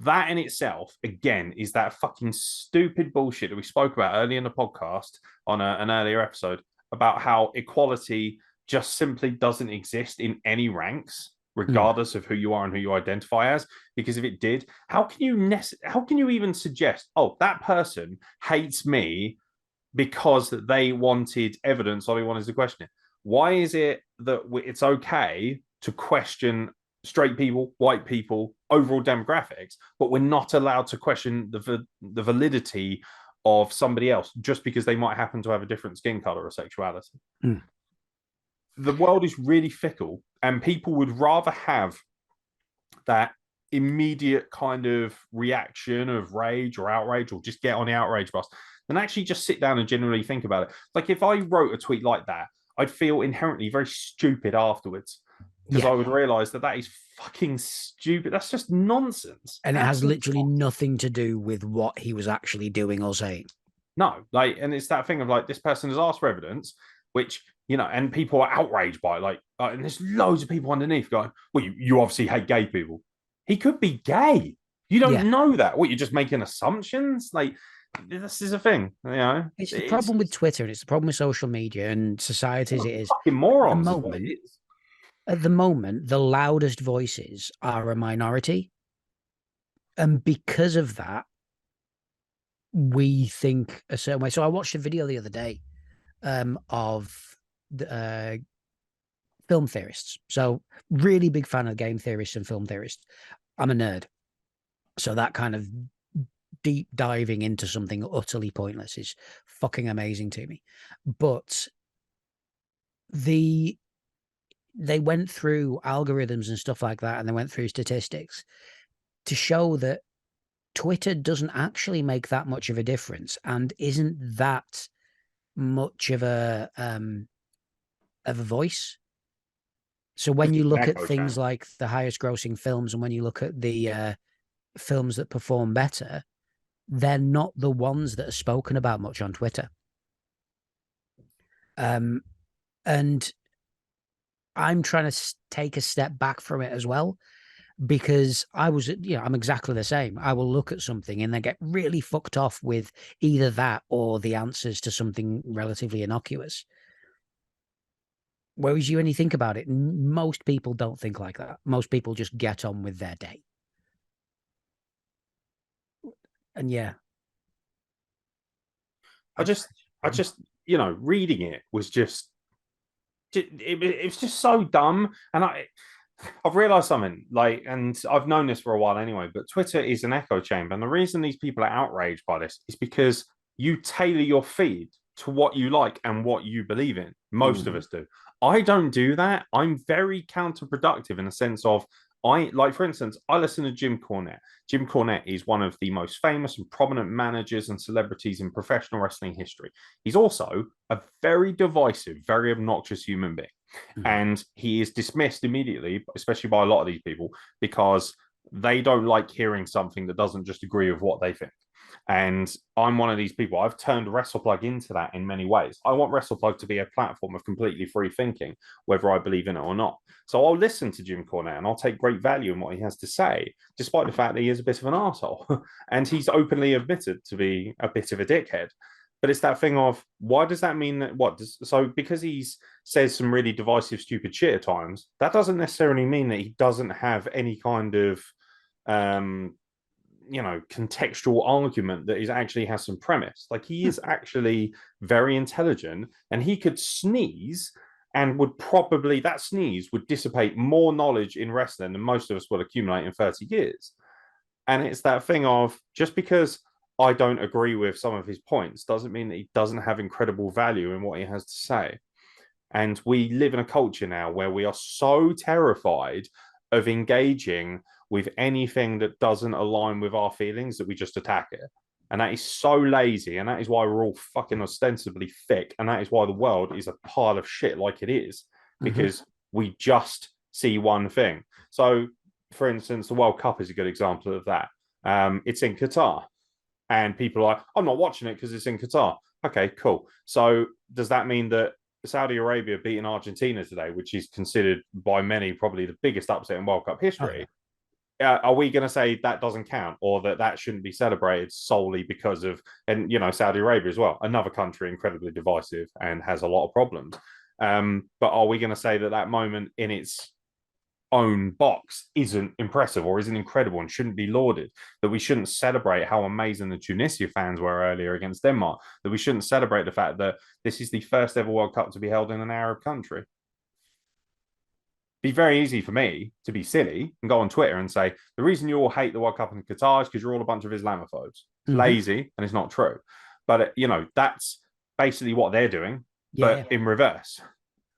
That in itself, again, is that fucking stupid bullshit that we spoke about earlier in the podcast on an earlier episode about how equality just simply doesn't exist in any ranks, regardless of who you are and who you identify as. Because if it did, how can you even suggest, oh, that person hates me because they wanted evidence or they wanted to question it? Why is it that it's okay to question straight people, white people, overall demographics, but we're not allowed to question the validity of somebody else just because they might happen to have a different skin color or sexuality? The world is really fickle, and people would rather have that immediate kind of reaction of rage or outrage or just get on the outrage bus than actually just sit down and genuinely think about it. Like if I wrote a tweet like that, I'd feel inherently very stupid afterwards because I would realize that is fucking stupid. That's just nonsense. And it has literally nothing to do with what he was actually doing or saying. No, like, and it's that thing of like, this person has asked for evidence, which, you know, and people are outraged by it. Like, and there's loads of people underneath going, well, you obviously hate gay people. He could be gay. You don't know that. What, you're just making assumptions? Like, this is a thing, you know. It's the problem with Twitter, and it's the problem with social media and society as it is. Fucking morons. At the moment, the loudest voices are a minority. And because of that, we think a certain way. So I watched a video the other day of the film theorists. So really big fan of game theorists and film theorists. I'm a nerd. So that kind of deep diving into something utterly pointless is fucking amazing to me. But they went through algorithms and stuff like that, and they went through statistics to show that Twitter doesn't actually make that much of a difference and isn't that much of a voice. So when you look at things like the highest grossing films and when you look at the films that perform better, they're not the ones that are spoken about much on Twitter. And I'm trying to take a step back from it as well, because I'm exactly the same. I will look at something and then get really fucked off with either that or the answers to something relatively innocuous. Whereas you only think about it, most people don't think like that. Most people just get on with their day. And yeah. I just, you know, reading it was just, it was just so dumb. And I've realized something, like, and I've known this for a while anyway, but Twitter is an echo chamber. And the reason these people are outraged by this is because you tailor your feed to what you like and what you believe in. Most of us do. I don't do that. I'm very counterproductive in the sense of, for instance, I listen to Jim Cornette. Jim Cornette is one of the most famous and prominent managers and celebrities in professional wrestling history. He's also a very divisive, very obnoxious human being. And he is dismissed immediately, especially by a lot of these people, because they don't like hearing something that doesn't just agree with what they think. And I'm one of these people. I've turned WrestlePlug into that in many ways. I want WrestlePlug to be a platform of completely free thinking, whether I believe in it or not. So I'll listen to Jim Cornette and I'll take great value in what he has to say, despite the fact that he is a bit of an asshole. And he's openly admitted to be a bit of a dickhead. But it's that thing of, why does that mean that so because he's says some really divisive, stupid shit at times, that doesn't necessarily mean that he doesn't have any kind of um contextual argument that is actually has some premise. Like, he is actually very intelligent, and he could sneeze and would probably, that sneeze would dissipate more knowledge in wrestling than most of us will accumulate in 30 years. And it's that thing of, just because I don't agree with some of his points doesn't mean that he doesn't have incredible value in what he has to say. And we live in a culture now where we are so terrified of engaging with anything that doesn't align with our feelings that we just attack it. And that is so lazy. And that is why we're all fucking ostensibly thick. And that is why the world is a pile of shit like it is, because we just see one thing. So, for instance, the World Cup is a good example of that. It's in Qatar. And people are like, I'm not watching it because it's in Qatar. Okay, cool. So does that mean that Saudi Arabia beating Argentina today, which is considered by many probably the biggest upset in World Cup history, are we going to say that doesn't count, or that shouldn't be celebrated solely because of, and Saudi Arabia as well, another country incredibly divisive and has a lot of problems. But are we going to say that moment in its own box isn't impressive or isn't incredible and shouldn't be lauded, that we shouldn't celebrate how amazing the Tunisia fans were earlier against Denmark, that we shouldn't celebrate the fact that this is the first ever World Cup to be held in an Arab country? Be very easy for me to be silly and go on Twitter and say, the reason you all hate the World Cup in Qatar is because you're all a bunch of Islamophobes. It's lazy and it's not true. But, that's basically what they're doing, but in reverse.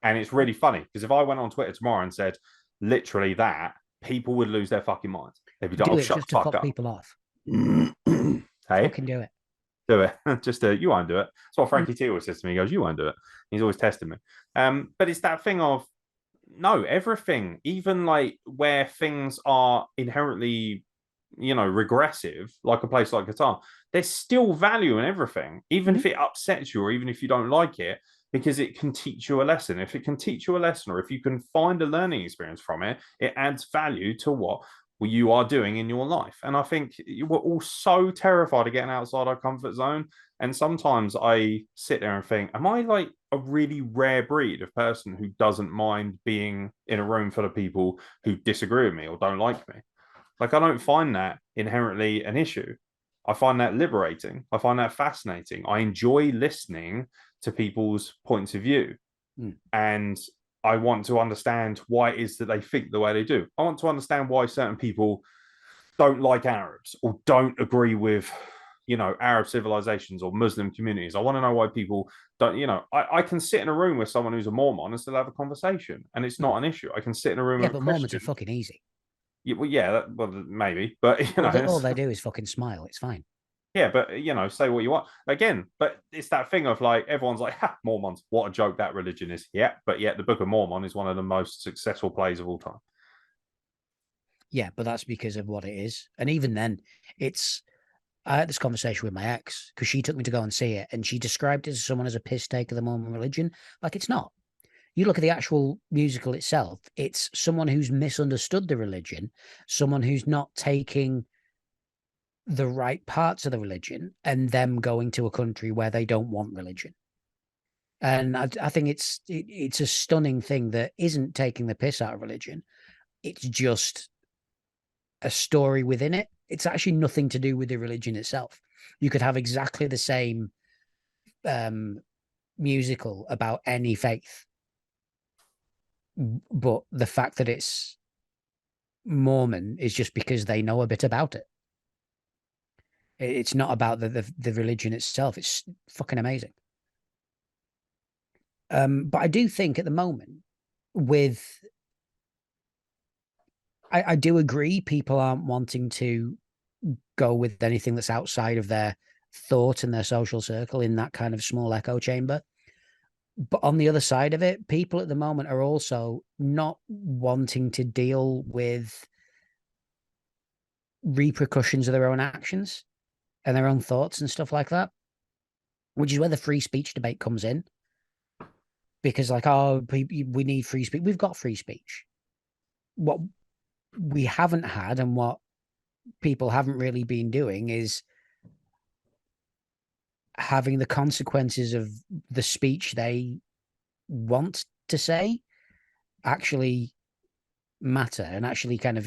And it's really funny because if I went on Twitter tomorrow and said literally that, people would lose their fucking minds. They'd be like, oh, shut the fuck up. People off. Hey, fucking do it. Do it. You won't do it. That's what Frankie T always says to me. He goes, you won't do it. He's always testing me. But it's that thing of, no, everything, even like where things are inherently, regressive, like a place like Qatar, there's still value in everything, even if it upsets you or even if you don't like it, because it can teach you a lesson. If it can teach you a lesson, or if you can find a learning experience from it, it adds value to what you are doing in your life. And I think we're all so terrified of getting outside our comfort zone. And sometimes I sit there and think, am I like a really rare breed of person who doesn't mind being in a room full of people who disagree with me or don't like me? Like, I don't find that inherently an issue. I find that liberating. I find that fascinating. I enjoy listening to people's points of view. And I want to understand why it is that they think the way they do. I want to understand why certain people don't like Arabs or don't agree with, Arab civilizations or Muslim communities. I want to know why people don't, I can sit in a room with someone who's a Mormon and still have a conversation, and it's not an issue. I can sit in a room with a Christian. Mormons are fucking easy. Maybe, but all they do is fucking smile. It's fine. Yeah, but say what you want again. But it's that thing of like, everyone's like, ha, Mormons, what a joke that religion is. Yeah, but yet the Book of Mormon is one of the most successful plays of all time. Yeah, but that's because of what it is. And even then, I had this conversation with my ex because she took me to go and see it, and she described it as someone as a piss take of the Mormon religion. Like, it's not. You look at the actual musical itself, it's someone who's misunderstood the religion, someone who's not taking the right parts of the religion, and them going to a country where they don't want religion. And I think it's a stunning thing that isn't taking the piss out of religion. It's just a story within it. It's actually nothing to do with the religion itself. You could have exactly the same musical about any faith, but the fact that it's Mormon is just because they know a bit about it. It's not about the religion itself. It's fucking amazing. But I do think at the moment I do agree people aren't wanting to go with anything that's outside of their thought and their social circle in that kind of small echo chamber. But on the other side of it, people at the moment are also not wanting to deal with repercussions of their own actions and their own thoughts and stuff like that, which is where the free speech debate comes in. Because, like, oh, we need free speech. We've got free speech. What we haven't had and what people haven't really been doing is having the consequences of the speech they want to say actually matter and actually kind of,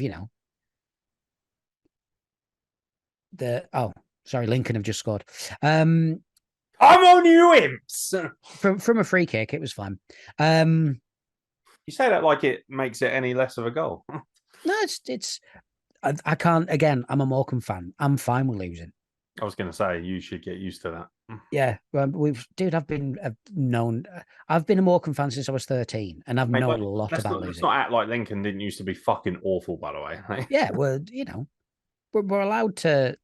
sorry, Lincoln have just scored. I'm on you, imps. From a free kick, it was fine. You say that like it makes it any less of a goal. No, it's I can't. Again, I'm a Morecambe fan. I'm fine with losing. I was going to say you should get used to that. Yeah, I've been I've been a Morecambe fan since I was 13, and I've known a lot about losing. Let's not act like Lincoln didn't used to be fucking awful, by the way. Yeah, we're allowed to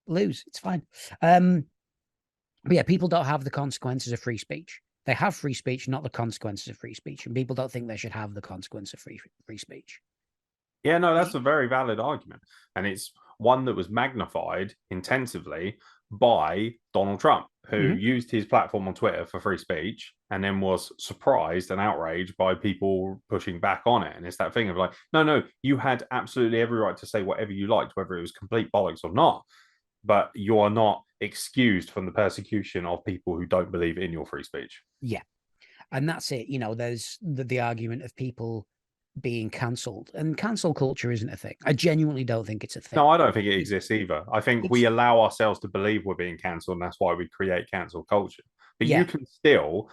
lose. It's fine. But yeah, people don't have the consequences of free speech. They have free speech, not the consequences of free speech, and people don't think they should have the consequence of free speech. Yeah, no, that's a very valid argument. And it's one that was magnified intensively by Donald Trump, who used his platform on Twitter for free speech and then was surprised and outraged by people pushing back on it. And it's that thing of like, no, you had absolutely every right to say whatever you liked, whether it was complete bollocks or not. But you are not excused from the persecution of people who don't believe in your free speech. Yeah. And that's it. There's the argument of people being cancelled, and cancel culture isn't a thing. I genuinely don't think it's a thing. No, I don't think it exists either. I think we allow ourselves to believe we're being cancelled, and that's why we create cancel culture. But you can still,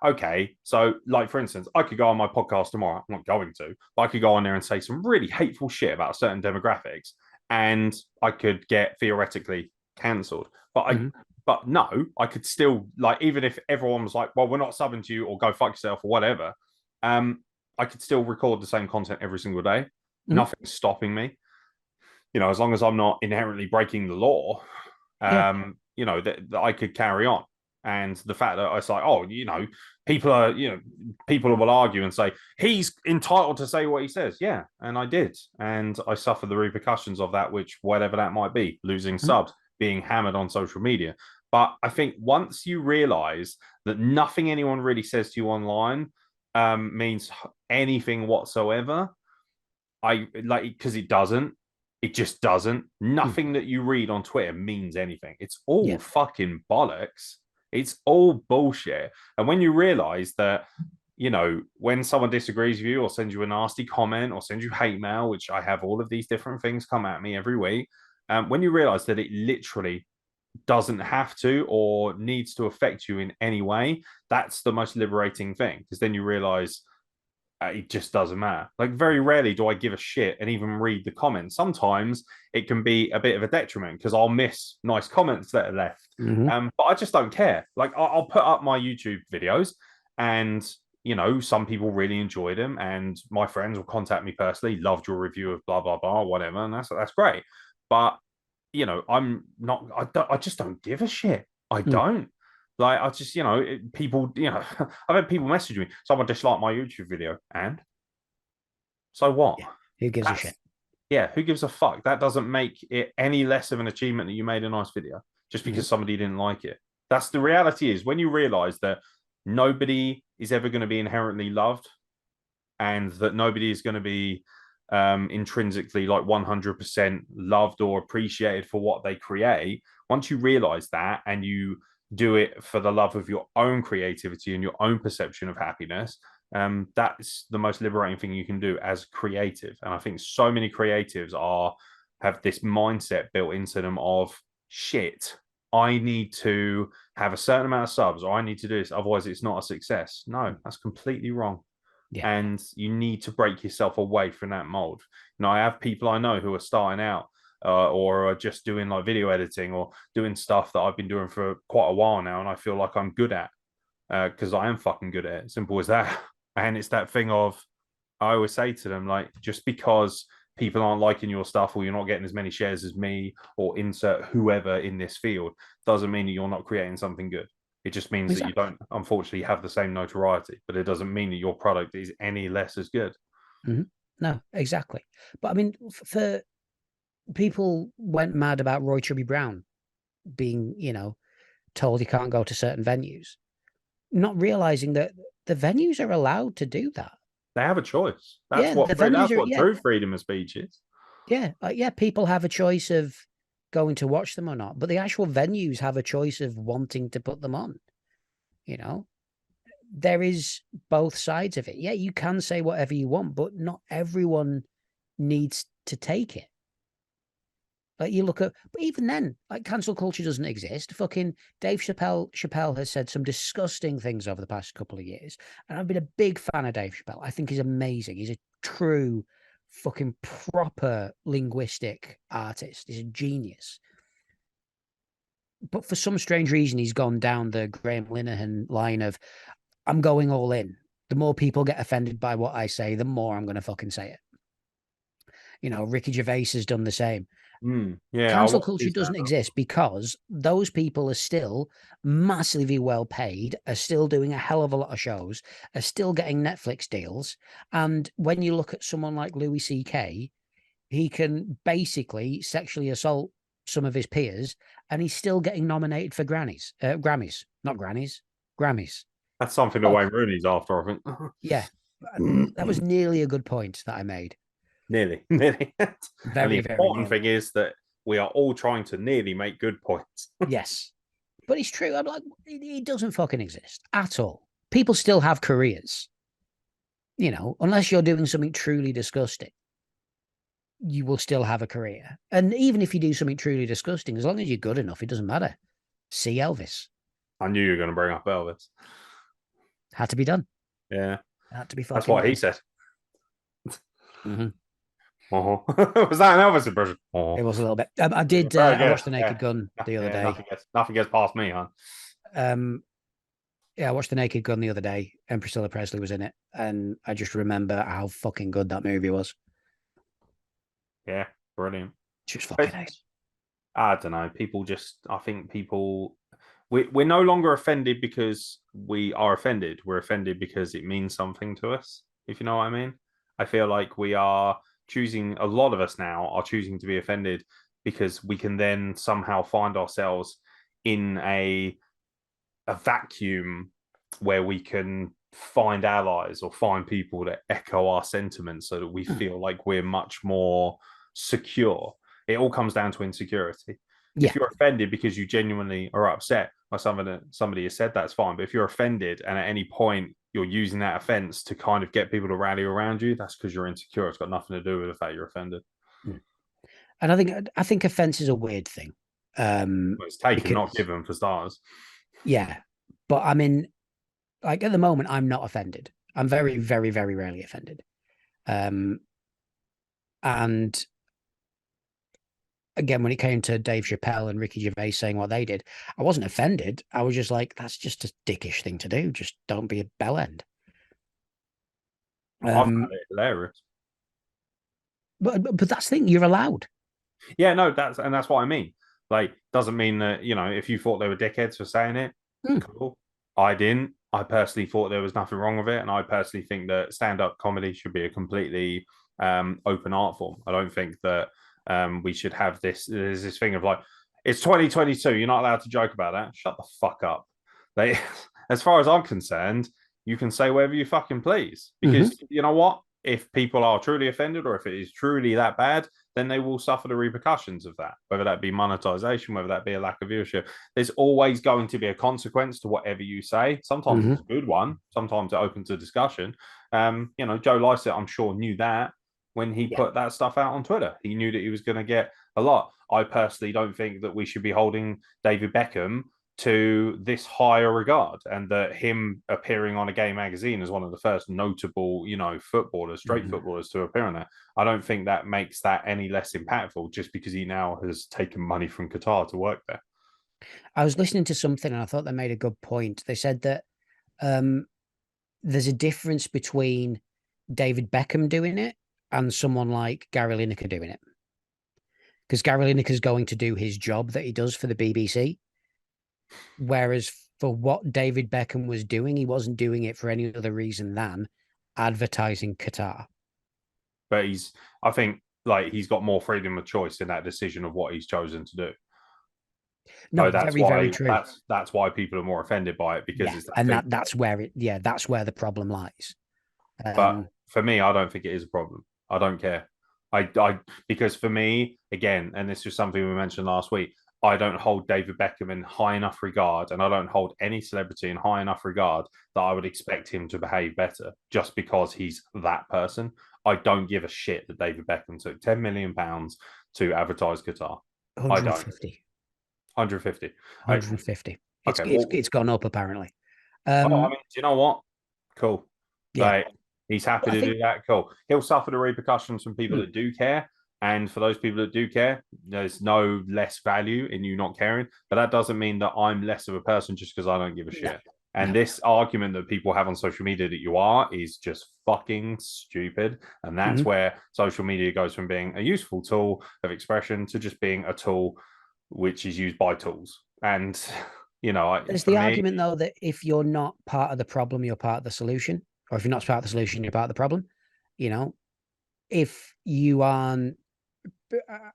okay. So, like, for instance, I could go on my podcast tomorrow. I'm not going to, but I could go on there and say some really hateful shit about certain demographics, and I could get theoretically cancelled. But no, I could still, like, even if everyone was like, well, we're not subbing to you or go fuck yourself or whatever, I could still record the same content every single day. Nothing's stopping me. As long as I'm not inherently breaking the law, that I could carry on. And the fact that it's like, people will argue and say, he's entitled to say what he says. Yeah, and I did. And I suffered the repercussions of that, which whatever that might be, losing subs, being hammered on social media. But I think once you realize that nothing anyone really says to you online means anything whatsoever, because it just doesn't. Nothing that you read on Twitter means anything. It's all fucking bollocks. It's all bullshit. And when you realize that, when someone disagrees with you or sends you a nasty comment or sends you hate mail, which I have all of these different things come at me every week, when you realize that it literally doesn't have to or needs to affect you in any way, that's the most liberating thing, because then you realize it just doesn't matter. Like, very rarely do I give a shit and even read the comments. Sometimes it can be a bit of a detriment because I'll miss nice comments that are left. But I just don't care. Like, I'll put up my YouTube videos and some people really enjoy them, and my friends will contact me personally, loved your review of blah blah blah, whatever, and that's great. But I'm not. I just don't give a shit. I don't. Like, I just, people, I've had people message me, someone disliked my YouTube video, and so what? Yeah. Who gives a shit? Yeah, who gives a fuck? That doesn't make it any less of an achievement that you made a nice video just because somebody didn't like it. That's the reality. Is when you realize that nobody is ever going to be inherently loved, and that nobody is going to be intrinsically like 100% loved or appreciated for what they create. Once you realize that and you do it for the love of your own creativity and your own perception of happiness, that's the most liberating thing you can do as creative. And I think so many creatives have this mindset built into them of, shit, I need to have a certain amount of subs, or I need to do this, otherwise it's not a success. No, that's completely wrong. And you need to break yourself away from that mold. I have people I know who are starting out or are just doing like video editing or doing stuff that I've been doing for quite a while now, and I feel like I'm good at, because I am fucking good at it. Simple as that. And it's that thing of, I always say to them, like, just because people aren't liking your stuff or you're not getting as many shares as me or insert whoever in this field doesn't mean that you're not creating something good. It just means that you don't, unfortunately, have the same notoriety, but it doesn't mean that your product is any less as good. No, exactly. But I mean, for people went mad about Roy Chubby Brown being, told he can't go to certain venues, not realizing that the venues are allowed to do that. They have a choice. Yeah, the venues That's are. what Yeah, true freedom of speech is. yeah. People have a choice of going to watch them or not, but the actual venues have a choice of wanting to put them on. You know, there is both sides of it. Yeah, you can say whatever you want, but not everyone needs to take it. Like you look at, but even then, like cancel culture doesn't exist. Fucking Dave Chappelle has said some disgusting things over the past couple of years, and I've been a big fan of Dave Chappelle. I think he's amazing. He's a true, fucking proper linguistic artist. He's a genius. But for some strange reason, he's gone down the Graham Linehan line of, "I'm going all in. The more people get offended by what I say, the more I'm going to fucking say it." Ricky Gervais has done the same. Yeah, I Cancel watched culture his doesn't stand-up. exist because those people are still massively well paid, are still doing a hell of a lot of shows, are still getting Netflix deals. And when you look at someone like Louis C.K., he can basically sexually assault some of his peers, and he's still getting nominated for Grammys, not grannies, Grammys. That's something that Fuck Wayne Rooney's after, I yeah, think. that was nearly a good point that I made. Nearly, nearly. And the Very, very important nearly. thing is that we are all trying to nearly make good points. Yes, but it's true. I'm like, it doesn't fucking exist at all. People still have careers, unless you're doing something truly disgusting, you will still have a career. And even if you do something truly disgusting, as long as you're good enough, it doesn't matter. See Elvis. I knew you were going to bring up Elvis. Had to be done. Yeah, Had to be that's fucking what he done. said. Mm-hmm. Uh-huh. Was that an Elvis impression? It Oh, was a little bit. I yeah, did. very I good. watched The Naked Yeah, Gun the other yeah. day. Nothing gets past me, huh? Um, yeah, I watched The Naked Gun the other day, and Priscilla Presley was in it, and I just remember how fucking good that movie was. Yeah, brilliant. Just fucking But ace. I don't know. People just, I think people, we're no longer offended because we are offended. We're offended because it means something to us, if you know what I mean. I feel like we are choosing, a lot of us now are choosing to be offended because we can then somehow find ourselves in a vacuum where we can find allies or find people that echo our sentiments so that we Hmm. feel like we're much more secure. It all comes down to insecurity. Yeah. If you're offended because you genuinely are upset by something that somebody has said, that's fine. But if you're offended and at any point you're using that offense to kind of get people to rally around you, that's because you're insecure. It's got nothing to do with the fact you're offended. Hmm. And I think offense is a weird thing. Well, it's taken, not Because given, for starters. yeah, but I mean, like at the moment, I'm not offended. I'm very, very, very rarely offended. Um, and again, when it came to Dave Chappelle and Ricky Gervais saying what they did, I wasn't offended. I was just like, that's just a dickish thing to do. Just don't be a bell end. I found Um, it hilarious. but that's the thing. You're allowed. Yeah, no, that's what I mean. Like, doesn't mean that, if you thought they were dickheads for saying it, Mm, cool. I didn't. I personally thought there was nothing wrong with it, and I personally think that stand-up comedy should be a completely open art form. I don't think that we should have this. There's this thing of like, it's 2022. You're not allowed to joke about that. Shut the fuck up. They, as far as I'm concerned, you can say whatever you fucking please hmm because you know what? If people are truly offended or if it is truly that bad, then they will suffer the repercussions of that, whether that be monetization, whether that be a lack of viewership. There's always going to be a consequence to whatever you say. Sometimes hmm it's a good one, sometimes it opens a discussion. Joe Lycett, I'm sure, knew that when he Yeah. put that stuff out on Twitter. He knew that he was going to get a lot. I personally don't think that we should be holding David Beckham to this higher regard, and that him appearing on a gay magazine as one of the first notable, footballers, straight hmm footballers to appear on it. I don't think that makes that any less impactful just because he now has taken money from Qatar to work there. I was listening to something and I thought they made a good point. They said that um, there's a difference between David Beckham doing it and someone like Gary Lineker doing it. Because Gary Lineker is going to do his job that he does for the BBC. Whereas for what David Beckham was doing, he wasn't doing it for any other reason than advertising Qatar. But I think like he's got more freedom of choice in that decision of what he's chosen to do. No, So that's very, very why true. that's why people are more offended by it, because Yeah, it's that and thing. that's where that's where the problem lies. But for me, I don't think it is a problem. I don't care. Because for me, again, and this was something we mentioned last week, I don't hold David Beckham in high enough regard, and I don't hold any celebrity in high enough regard that I would expect him to behave better just because he's that person. I don't give a shit that David Beckham took £10 million to advertise Qatar. I don't. 150. 150. 150. It's Okay. it's Well, it's gone up apparently. well, I mean, do you know what? Cool. Yeah. Like he's happy But I to think do that. Cool. He'll suffer the repercussions from people hmm, that do care. And for those people that do care, there's no less value in you not caring. But that doesn't mean that I'm less of a person just because I don't give a no, shit. And no. this argument that people have on social media that you are is just fucking stupid. And that's Hmm. where social media goes from being a useful tool of expression to just being a tool which is used by tools. And, There's for the me, argument though that if you're not part of the problem, you're part of the solution. Or if you're not part of the solution, you're part of the problem. You know, if you aren't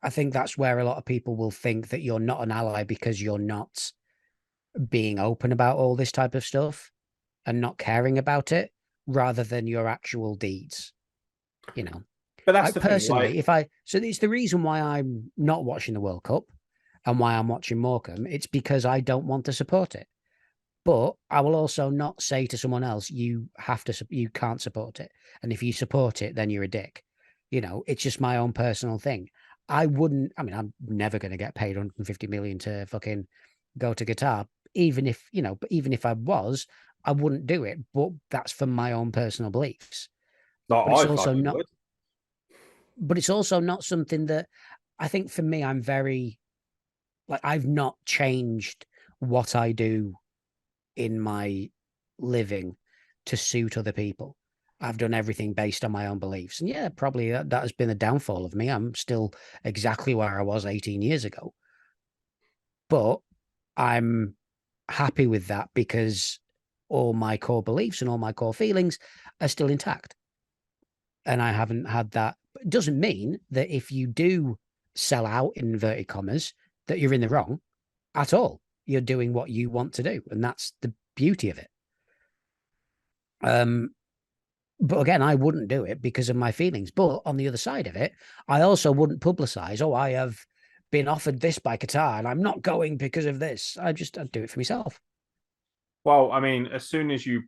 I think that's where a lot of people will think that you're not an ally because you're not being open about all this type of stuff and not caring about it rather than your actual deeds. You know, but that's I the thing. Like, personally, so it's the reason why I'm not watching the World Cup and why I'm watching Morecambe. It's because I don't want to support it. But I will also not say to someone else, you can't support it. And if you support it, then you're a dick. It's just my own personal thing. I'm never going to get paid 150 million to fucking go to guitar. But even if I was, I wouldn't do it. But that's for my own personal beliefs. like But it's I also fucking not, would. but it's also not something that I think for me, I'm very, like, I've not changed what I do in my living to suit other people. I've done everything based on my own beliefs. And yeah, probably that has been a downfall of me. I'm still exactly where I was 18 years ago. But I'm happy with that because all my core beliefs and all my core feelings are still intact. And I haven't had that. It doesn't mean that if you do sell out, in inverted commas, that you're in the wrong at all. You're doing what you want to do. And that's the beauty of it. Um, but again, I wouldn't do it because of my feelings. But on the other side of it, I also wouldn't publicize, oh, I have been offered this by Qatar and I'm not going because of this. I'd do it for myself. Well, I mean, as soon as you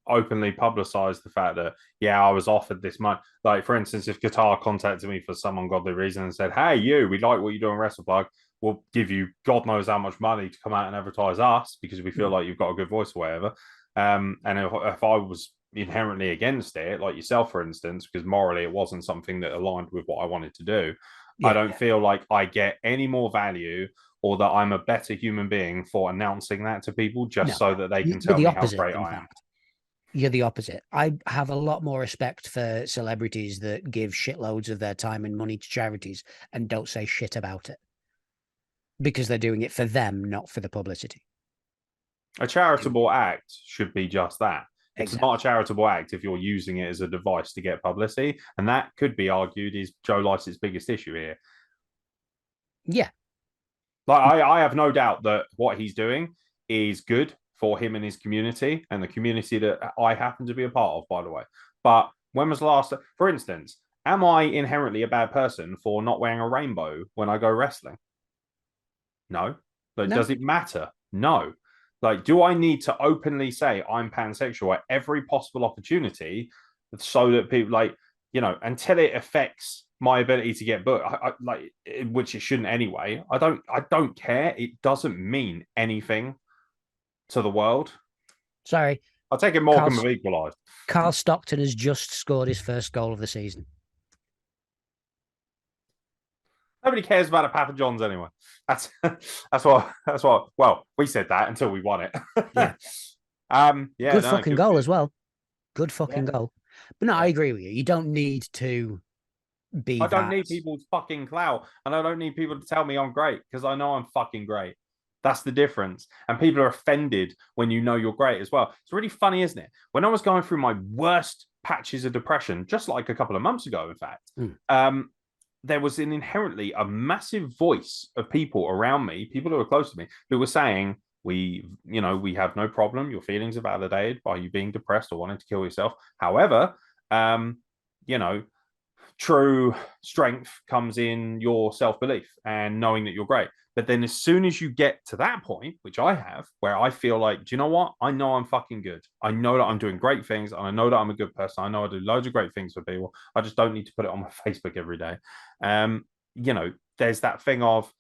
openly publicize the fact that, yeah, I was offered this money, like for instance, if Qatar contacted me for some ungodly reason and said, hey, we like what you do on WrestlePlug, we'll give you God knows how much money to come out and advertise us because we feel like you've got a good voice or whatever. And if I was inherently against it, like yourself, for instance, because morally it wasn't something that aligned with what I wanted to do, I Yeah. don't feel like I get any more value or that I'm a better human being for announcing that to people just No, so that they can you're tell the me how opposite, great in I am. fact. You're the opposite. I have a lot more respect for celebrities that give shitloads of their time and money to charities and don't say shit about it because they're doing it for them, not for the publicity. A charitable act should be just that. It's not a Exactly. charitable act if you're using it as a device to get publicity. And that could be argued is Joe Lycett's biggest issue here. Yeah. Like, I have no doubt that what he's doing is good for him and his community and the community that I happen to be a part of, by the way. But when was the last, for instance, am I inherently a bad person for not wearing a rainbow when I go wrestling? No. Like, No. does it matter? No. Like, do I need to openly say I'm pansexual at every possible opportunity so that people, like, until it affects my ability to get booked, like, which it shouldn't anyway. I don't care. It doesn't mean anything to the world. Sorry. I take it Carl Morecambe have equalised. Carl Stockton has just scored his first goal of the season. Nobody cares about the Papa Johns anyway. That's that's what. Well, we said that until we won it. Yeah. Yeah, Good no, fucking good for goal you. as well. Good Yeah, fucking goal. But no, I yeah. agree with you. You don't need to be I don't that. need people's fucking clout, and I don't need people to tell me I'm great because I know I'm fucking great. That's the difference. And people are offended when you know you're great as well. It's really funny, isn't it? When I was going through my worst patches of depression, just like a couple of months ago, in fact, Mm. there was an inherently a massive voice of people around me, people who were close to me, who were saying, we have no problem. Your feelings are validated by you being depressed or wanting to kill yourself. However, um, you know, true strength comes in your self-belief and knowing that you're great. But then as soon as you get to that point, which I have, where I feel like, do you know what? I know I'm fucking good. I know that I'm doing great things, and I know that I'm a good person. I know I do loads of great things for people. I just don't need to put it on my Facebook every day. Um, there's that thing of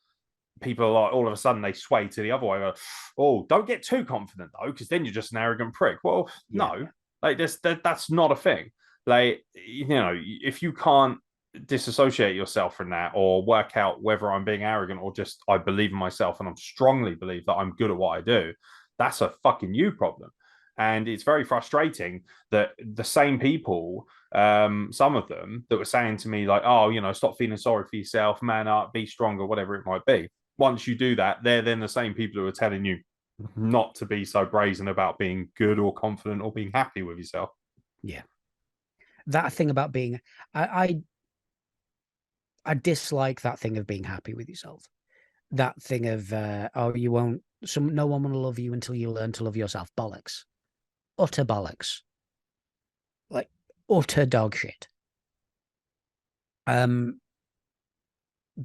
people are like, all of a sudden they sway to the other way. Like, oh, don't get too confident though, because then you're just an arrogant prick. Well, no, like that's not a thing. Like, if you can't disassociate yourself from that or work out whether I'm being arrogant or just I believe in myself and I'm strongly believe that I'm good at what I do, that's a fucking you problem. And it's very frustrating that the same people, some of them that were saying to me like, oh, stop feeling sorry for yourself, man up, be stronger, whatever it might be. Once you do that, they're then the same people who are telling you not to be so brazen about being good or confident or being happy with yourself. Yeah. That thing about being, I dislike that thing of being happy with yourself. That thing of, you won't, no one will love you until you learn to love yourself. Bollocks. Utter bollocks. Like, utter dog shit.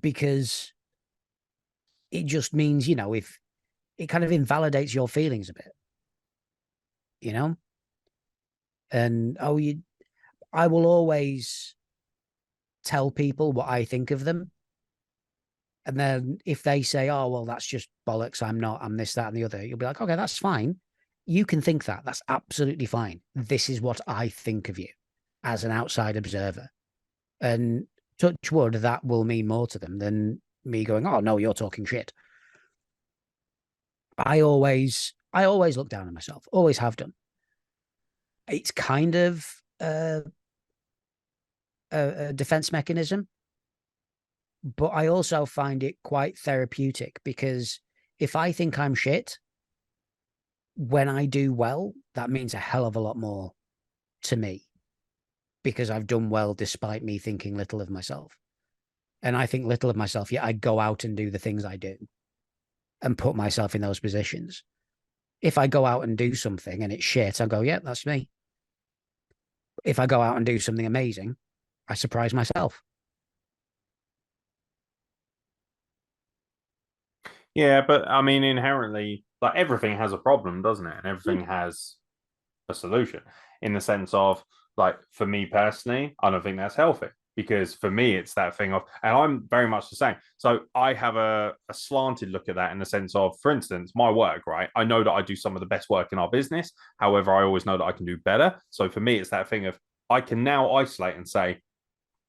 Because it just means, if it kind of invalidates your feelings a bit, and I will always tell people what I think of them. And then if they say, oh, well, that's just bollocks, I'm this, that, and the other, you'll be like, okay, that's fine. You can think that. That's absolutely fine. This is what I think of you as an outside observer. And touch wood, that will mean more to them than me going, oh, no, you're talking shit. I always look down on myself, always have done. It's kind of a defense mechanism, but I also find it quite therapeutic because if I think I'm shit, when I do well, that means a hell of a lot more to me because I've done well despite me thinking little of myself. And I think little of myself, yet I go out and do the things I do and put myself in those positions. If I go out and do something and it's shit, I'll go, yeah, that's me. If I go out and do something amazing, I surprise myself. Yeah, but I mean, inherently, like everything has a problem, doesn't it? And everything has a solution in the sense of, like, for me personally, I don't think that's healthy because for me, it's that thing of, and I'm very much the same. So I have a slanted look at that in the sense of, for instance, my work, right? I know that I do some of the best work in our business. However, I always know that I can do better. So for me, it's that thing of, I can now isolate and say,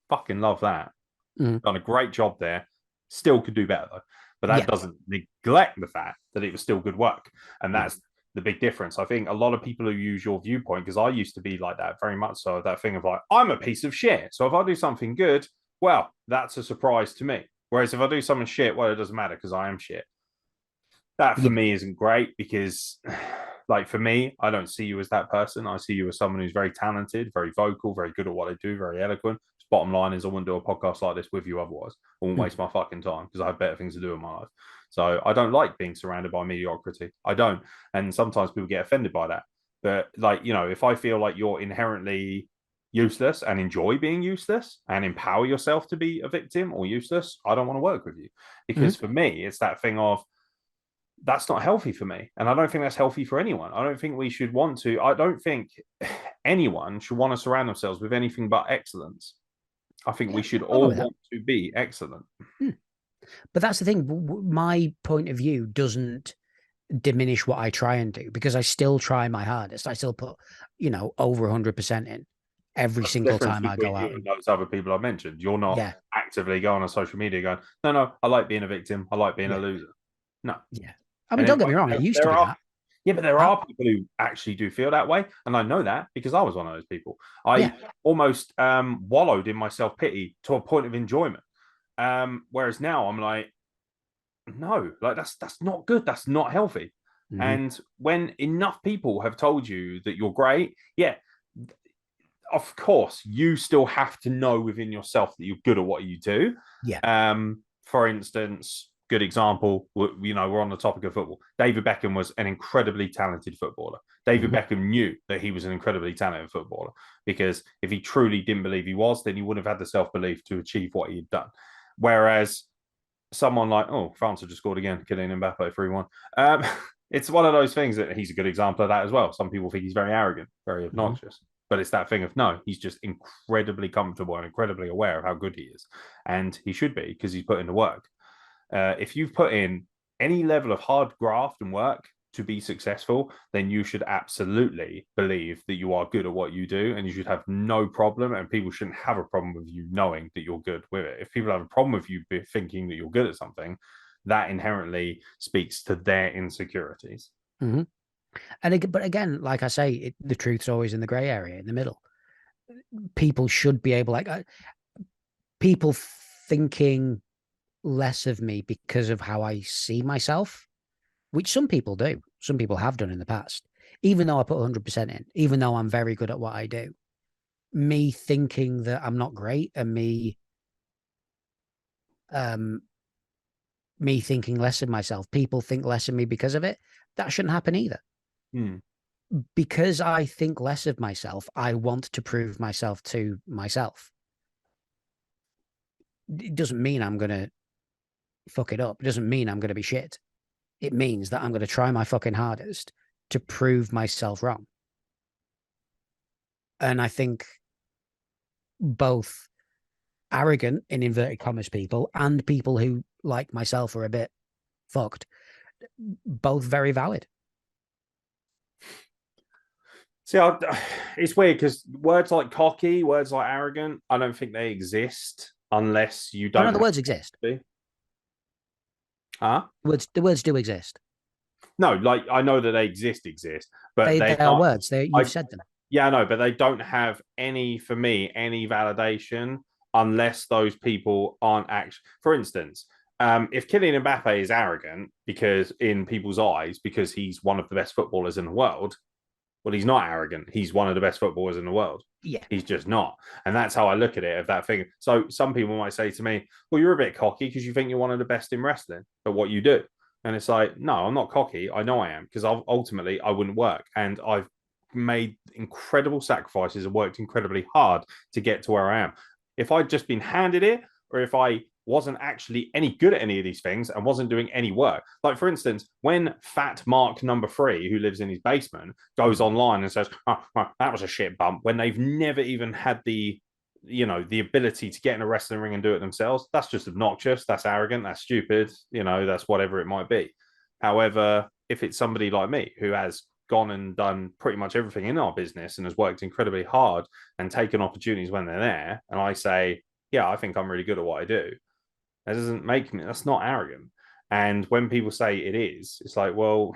fucking love that. Done a great job there. Still could do better though. But that doesn't neglect the fact that it was still good work. And that's the big difference. I think a lot of people who use your viewpoint, because I used to be like that very much so, that thing of like, I'm a piece of shit. So if I do something good, well, that's a surprise to me. Whereas if I do something shit, well, it doesn't matter because I am shit. That for me isn't great because, like, for me, I don't see you as that person. I see you as someone who's very talented, very vocal, very good at what they do, very eloquent. Bottom line is, I wouldn't do a podcast like this with you otherwise. I won't waste my fucking time because I have better things to do in my life. So I don't like being surrounded by mediocrity. I don't. And sometimes people get offended by that. But, like, if I feel like you're inherently useless and enjoy being useless and empower yourself to be a victim or useless, I don't want to work with you. Because for me, it's that thing of, that's not healthy for me. And I don't think that's healthy for anyone. I don't think we should want to, I don't think anyone should want to surround themselves with anything but excellence. I think we should all want to be excellent. But that's the thing. My point of view doesn't diminish what I try and do because I still try my hardest. I still put, over 100% in every single time I go out. And those other people I mentioned, you're not actively going on social media going, no, I like being a victim. I like being a loser. No. Yeah. I mean, don't get me wrong. I used to be that. Yeah, but there are people who actually do feel that way. And I know that because I was one of those people. I almost wallowed in my self-pity to a point of enjoyment. Whereas now I'm like, no, like that's not good. That's not healthy. And when enough people have told you that you're great, of course, you still have to know within yourself that you're good at what you do. Yeah. For instance, good example, we're on the topic of football. David Beckham was an incredibly talented footballer. David Beckham knew that he was an incredibly talented footballer, because if he truly didn't believe he was, then he wouldn't have had the self-belief to achieve what he'd done. Whereas someone like, France have just scored again, Kylian Mbappe 3-1. It's one of those things that he's a good example of that as well. Some people think he's very arrogant, very obnoxious. But it's that thing of, no, he's just incredibly comfortable and incredibly aware of how good he is. And he should be, because he's put in the work. If you've put in any level of hard graft and work to be successful, then you should absolutely believe that you are good at what you do, and you should have no problem, and people shouldn't have a problem with you knowing that you're good with it. If people have a problem with you thinking that you're good at something, that inherently speaks to their insecurities. Mm-hmm. But again, like I say, the truth's always in the gray area, in the middle. People should be able, people thinking less of me because of how I see myself, which some people do. Some people have done in the past. Even though I put 100% in, even though I'm very good at what I do, me thinking that I'm not great, and me thinking less of myself, people think less of me because of it. That shouldn't happen either. Because I think less of myself, I want to prove myself to myself. It doesn't mean I'm going to fuck it up. It doesn't mean I'm going to be shit. It means that I'm going to try my fucking hardest to prove myself wrong. And I think both arrogant, in inverted commas, people and people who, like myself, are a bit fucked, both very valid. See, it's weird because words like cocky, words like arrogant, I don't think they exist unless you don't. I know the words exist. Huh? The words do exist. No, like I know that they exist, but they are words. You've said them. Yeah, I know, but they don't have any, for me, any validation unless those people aren't actually. For instance, if Kylian Mbappe is arrogant because in people's eyes, because he's one of the best footballers in the world, well, he's not arrogant. He's one of the best footballers in the world. Yeah. He's just not. And that's how I look at it, of that thing. So some people might say to me, well, you're a bit cocky because you think you're one of the best in wrestling at what you do. And it's like, no, I'm not cocky. I know I am, because ultimately I wouldn't work. And I've made incredible sacrifices and worked incredibly hard to get to where I am. If I'd just been handed it, or if I wasn't actually any good at any of these things and wasn't doing any work. Like, for instance, when Fat Mark number 3, who lives in his basement, goes online and says, that was a shit bump, when they've never even had the ability to get in a wrestling ring and do it themselves, that's just obnoxious, that's arrogant, that's stupid, that's whatever it might be. However, if it's somebody like me who has gone and done pretty much everything in our business and has worked incredibly hard and taken opportunities when they're there, and I say, yeah, I think I'm really good at what I do, that doesn't make me, that's not arrogant. And when people say it is, it's like, well,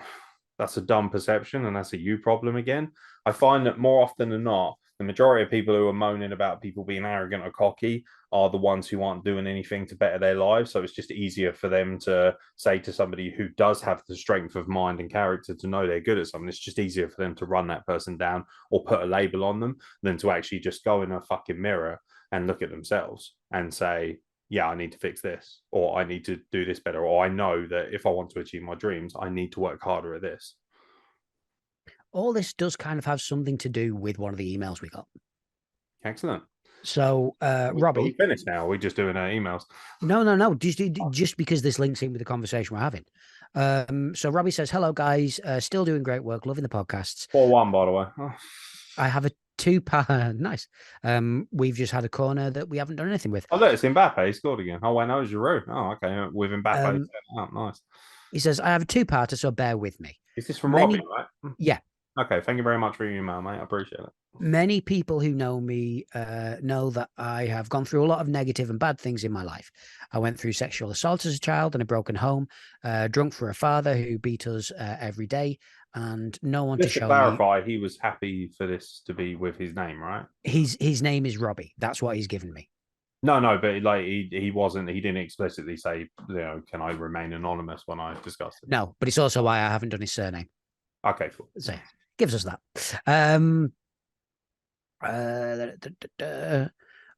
that's a dumb perception and that's a you problem again. I find that more often than not, the majority of people who are moaning about people being arrogant or cocky are the ones who aren't doing anything to better their lives. So it's just easier for them to say to somebody who does have the strength of mind and character to know they're good at something, it's just easier for them to run that person down or put a label on them than to actually just go in a fucking mirror and look at themselves and say, yeah, I need to fix this, or I need to do this better, or I know that if I want to achieve my dreams, I need to work harder at this. All this does kind of have something to do with one of the emails we got. Excellent. So, Robbie, are we finished now? Are we just doing emails? No. Just because this links in with the conversation we're having. So Robbie says, "Hello guys, still doing great work, loving the podcasts. 4-1, by the way. Oh. I have a 2-part. Nice. We've just had a corner that we haven't done anything with. Oh, look, it's Mbappe. He scored again. Oh, wait, no, it's Giroud. Oh, okay. With Mbappe. Oh, nice. He says, I have a 2-parter, so bear with me. Is this from Robbie, right? Yeah. Okay, thank you very much for your email, mate. I appreciate it. Many people who know me know that I have gone through a lot of negative and bad things in my life. I went through sexual assault as a child and a broken home, drunk for a father who beat us every day, and no one Just to show clarify, me. He was happy for this to be with his name, right? His name is Robbie. That's what he's given me. No, but like he wasn't. He didn't explicitly say, can I remain anonymous when I discussed it? No, but it's also why I haven't done his surname. Okay, cool. So gives us that.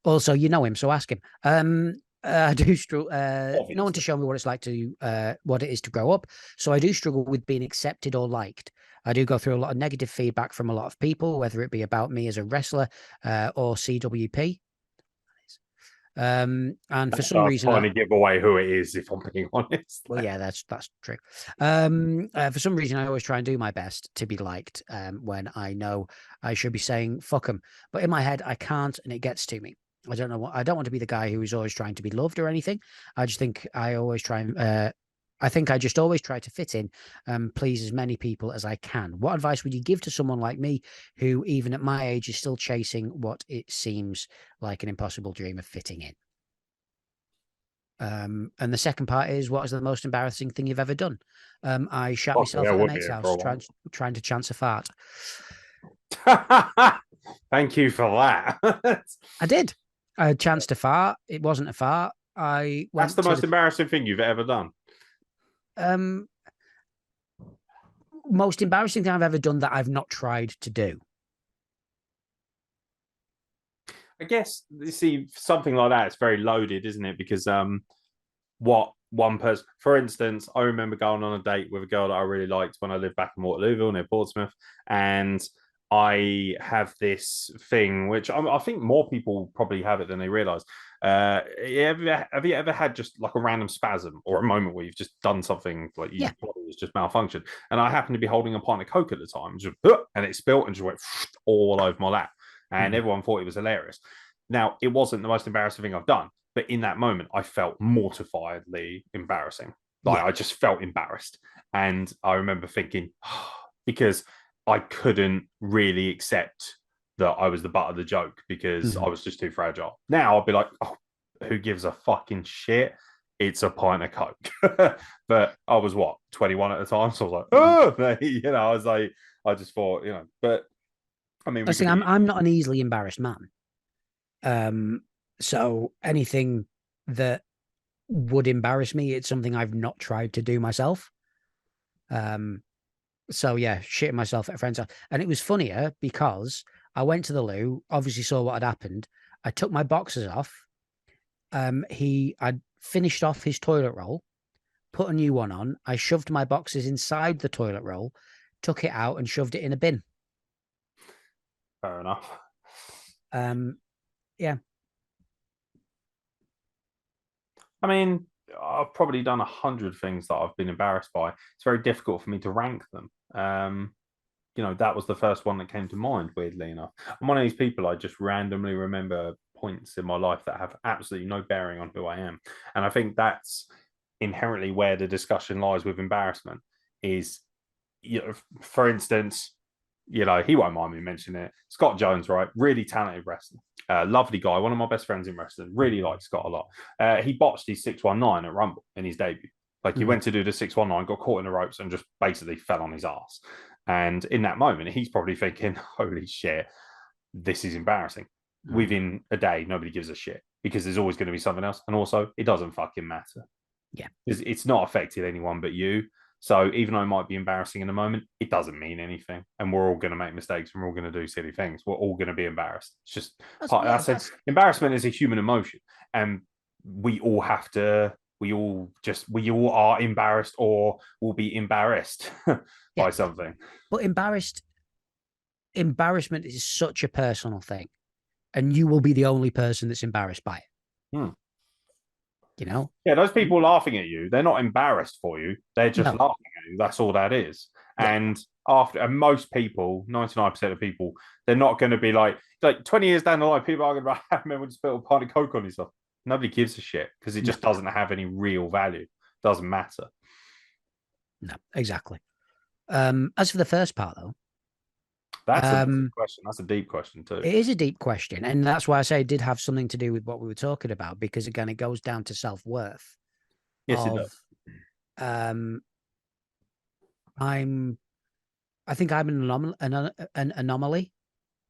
Also, you know him, so ask him. I do struggle. No one to Obviously. show me what it's like to what it is to grow up. So I do struggle with being accepted or liked. I do go through a lot of negative feedback from a lot of people, whether it be about me as a wrestler or CWP. And for That some does reason, kind of give away who it is, if I'm being honest. well, yeah, that's true. For some reason, I always try and do my best to be liked when I know I should be saying "fuck 'em," but in my head, I can't, and it gets to me. I don't know what. I don't want to be the guy who is always trying to be loved or anything. I just think I always try and. I think I just always try to fit in, please as many people as I can. What advice would you give to someone like me, who even at my age is still chasing what it seems like an impossible dream of fitting in? And the second part is, what is the most embarrassing thing you've ever done? I shat Fucking myself hell, at a would be mate's here for house a while. trying to chance a fart. Thank you for that. I did. I chanced a fart. It wasn't a fart. I That's went the to most the embarrassing thing you've ever done. um, most embarrassing thing I've ever done that I've not tried to do. I guess you see something like that. It's very loaded, isn't it? Because what one person, for instance, I remember going on a date with a girl that I really liked when I lived back in Waterlooville near Portsmouth, and I have this thing which I think more people probably have it than they realize. Have you ever had just like a random spasm or a moment where you've just done something like your Yeah. body was just malfunctioned? And I happened to be holding a pint of Coke at the time, just and it spilt and just went all over my lap, and Mhm. everyone thought it was hilarious. Now, it wasn't the most embarrassing thing I've done, but in that moment, I felt mortifiedly embarrassing. Like Yeah. I just felt embarrassed. And I remember thinking, because I couldn't really accept that I was the butt of the joke because I Mhm. was just too fragile. Now I'd be like, oh, who gives a fucking shit? It's a pint of Coke. But I was what, 21 at the time? So I was like, Mhm. oh, I was like, I just thought, but I mean, I we could think be. I'm not an easily embarrassed man. Um, so anything that would embarrass me, it's something I've not tried to do myself. Um, So yeah, shitting myself at a friend's house. And it was funnier because I went to the loo, obviously saw what had happened. I took my boxers off. I'd finished off his toilet roll, put a new one on. I shoved my boxers inside the toilet roll, took it out and shoved it in a bin. Fair enough. Um, yeah. I mean, I've probably done 100 things that I've been embarrassed by. It's very difficult for me to rank them. That was the first one that came to mind, weirdly enough. I'm one of these people, I just randomly remember points in my life that have absolutely no bearing on who I am. And I think that's inherently where the discussion lies with embarrassment is, for instance, he won't mind me mentioning it. Scott Jones, right? Really talented wrestler. Lovely guy, one of my best friends in wrestling. Really like Scott a lot. He botched his 619 at Rumble in his debut. Like he Mhm. went to do the 619, got caught in the ropes, and just basically fell on his ass. And in that moment, he's probably thinking, holy shit, this is embarrassing. Mhm. Within a day, nobody gives a shit because there's always going to be something else. And also, it doesn't fucking matter. Yeah. It's not affected anyone but you. So even though it might be embarrassing in the moment, it doesn't mean anything. And we're all going to make mistakes and we're all going to do silly things. We're all going to be embarrassed. It's just part. I said embarrassment is a human emotion, and we all have to. We all are embarrassed or will be embarrassed Yeah. by something. But embarrassment is such a personal thing. And you will be the only person that's embarrassed by it. Hmm. You know? Yeah, those people laughing at you, they're not embarrassed for you. They're just No. laughing at you. That's all that is. Yeah. And most people, 99% of people, they're not going to be like 20 years down the line, people are going to be like, I remember when you spilled a pint of Coke on yourself. Nobody gives a shit because it No. just doesn't have any real value. Doesn't matter. No. Exactly. As for the first part though, That's a massive um, question. That's a deep question too. it is a deep question. And that's why I say it did have something to do with what we were talking about, because again, it goes down to self-worth Yes, it of does. um I'm I think I'm an anomaly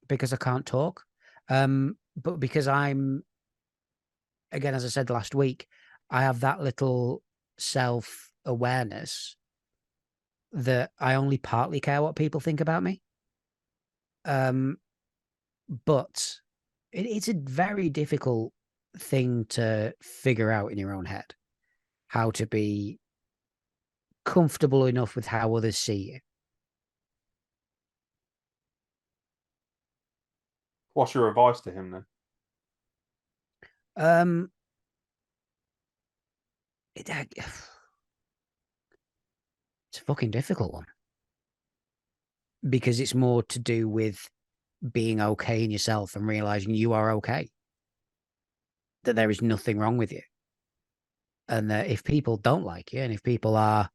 because I can't talk. But because I'm, again, as I said last week, I have that little self-awareness that I only partly care what people think about me. Um, But it's a very difficult thing to figure out in your own head, how to be comfortable enough with how others see you. What's your advice to him then? Um, it, it's a fucking difficult one because it's more to do with being okay in yourself and realizing you are okay, that there is nothing wrong with you. And that if people don't like you and if people are,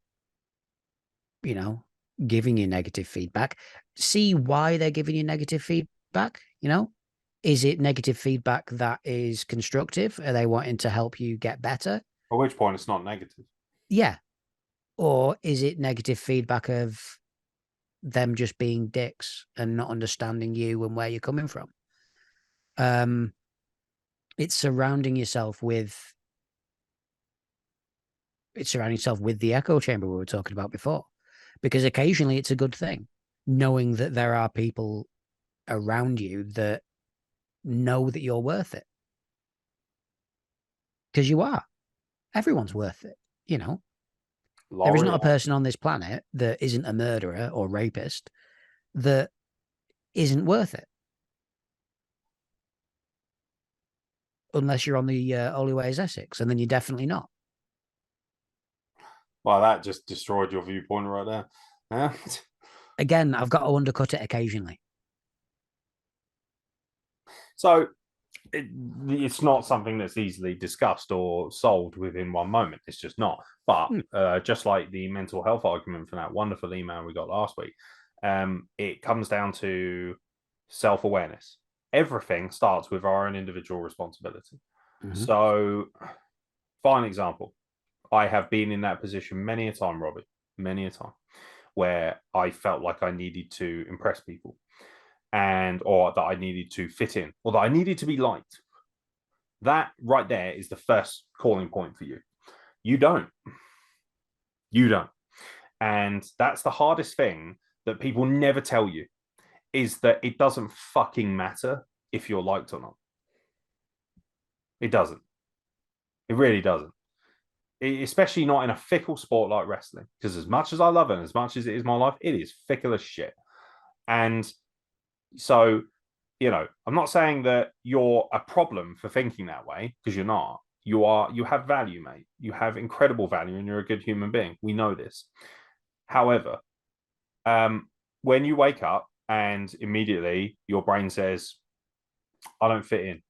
you know, giving you negative feedback, see why they're giving you negative feedback. Is it negative feedback that is constructive? Are they wanting to help you get better? At which point it's not negative. Yeah. Or is it negative feedback of them just being dicks and not understanding you and where you're coming from? Um, it's surrounding yourself with the echo chamber we were talking about before, because occasionally it's a good thing knowing that there are people around you that know that you're worth it, because you are. Everyone's worth it. There is not Laurie, a person on this planet that isn't a murderer or rapist that isn't worth it, unless you're on the Only Way is Essex, and then you're definitely not. well, that just destroyed your viewpoint right there. Yeah. Again, I've got to undercut it occasionally. So it's not something that's easily discussed or solved within one moment. It's just not. But Hmm. just like the mental health argument from that wonderful email we got last week, it comes down to self-awareness. Everything starts with our own individual responsibility. Mm-hmm. So, fine example. I have been in that position many a time, Robbie, many a time, where I felt like I needed to impress people and or that I needed to fit in or that I needed to be liked. That right there is the first calling point for you. You don't. You don't. And that's the hardest thing that people never tell you is that it doesn't fucking matter if you're liked or not. It doesn't. It really doesn't. Especially not in a fickle sport like wrestling. Because as much as I love it, and as much as it is my life, it is fickle as shit. And so, I'm not saying that you're a problem for thinking that way, because you're not. You have value, mate. You have incredible value and you're a good human being. We know this. However, when you wake up and immediately your brain says, I don't fit in,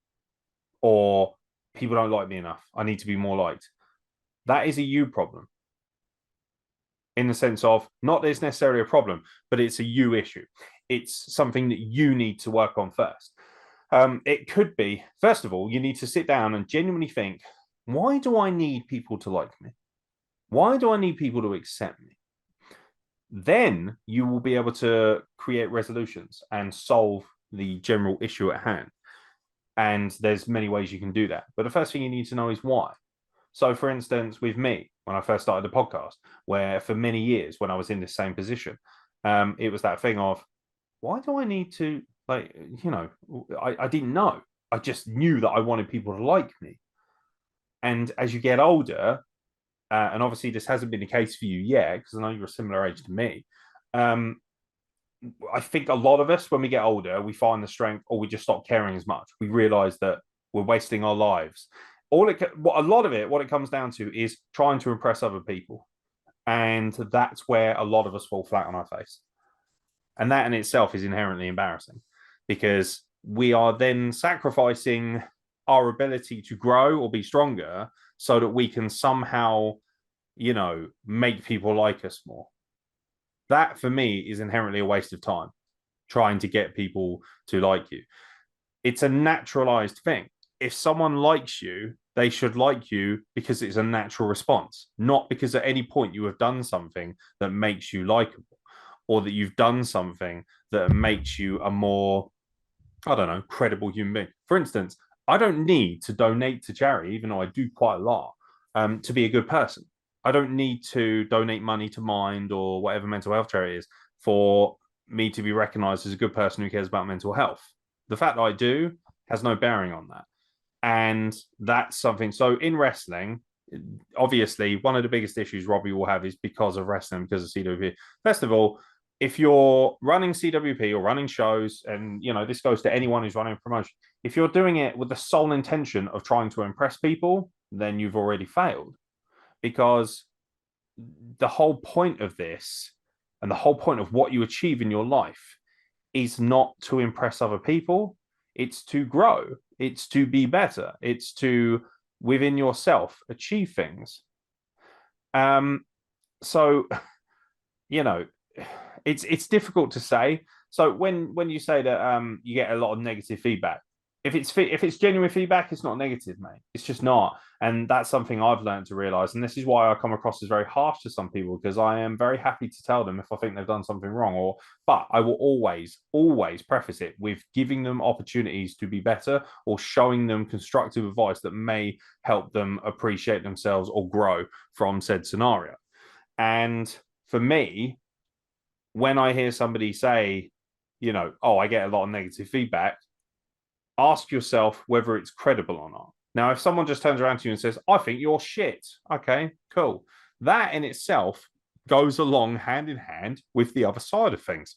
or people don't like me enough, I need to be more liked. That is a you problem, in the sense of not that it's necessarily a problem, but it's a you issue. It's something that you need to work on first. It could be, first of all, you need to sit down and genuinely think, why do I need people to like me? Why do I need people to accept me? Then you will be able to create resolutions and solve the general issue at hand. And there's many ways you can do that. But the first thing you need to know is why. So, for instance, with me, when I first started the podcast, where for many years when I was in the same position, it was that thing of, why do I need to, I didn't know. I just knew that I wanted people to like me. And as you get older, and obviously this hasn't been the case for you yet, because I know you're a similar age to me. Um, I think a lot of us, when we get older, we find the strength, or we just stop caring as much. We realize that we're wasting our lives. What it comes down to is trying to impress other people, and that's where a lot of us fall flat on our face. And that in itself is inherently embarrassing, because we are then sacrificing our ability to grow or be stronger so that we can somehow, make people like us more. That for me is inherently a waste of time, trying to get people to like you. It's a naturalized thing. If someone likes you, they should like you because it's a natural response, not because at any point you have done something that makes you likable, or that you've done something that makes you a more, I don't know, credible human being. For instance, I don't need to donate to charity, even though I do quite a lot, to be a good person. I don't need to donate money to Mind or whatever mental health charity is for me to be recognized as a good person who cares about mental health. The fact that I do has no bearing on that. And that's something. So in wrestling, obviously, one of the biggest issues Robbie will have is because of wrestling, because of CWP. First of all, if you're running CWP or running shows, and this goes to anyone who's running a promotion, if you're doing it with the sole intention of trying to impress people, then you've already failed. Because the whole point of this and the whole point of what you achieve in your life is not to impress other people. It's to grow. It's to be better. It's to, within yourself, achieve things. So, you know, it's difficult to say. So when you say that you get a lot of negative feedback, if it's genuine feedback, it's not negative, mate. It's just not. And that's something I've learned to realize. And this is why I come across as very harsh to some people, because I am very happy to tell them if I think they've done something wrong. But I will always preface it with giving them opportunities to be better, or showing them constructive advice that may help them appreciate themselves or grow from said scenario. And for me, when I hear somebody say, oh, I get a lot of negative feedback, ask yourself whether it's credible or not. Now, if someone just turns around to you and says, I think you're shit, okay, cool. That in itself goes along hand in hand with the other side of things.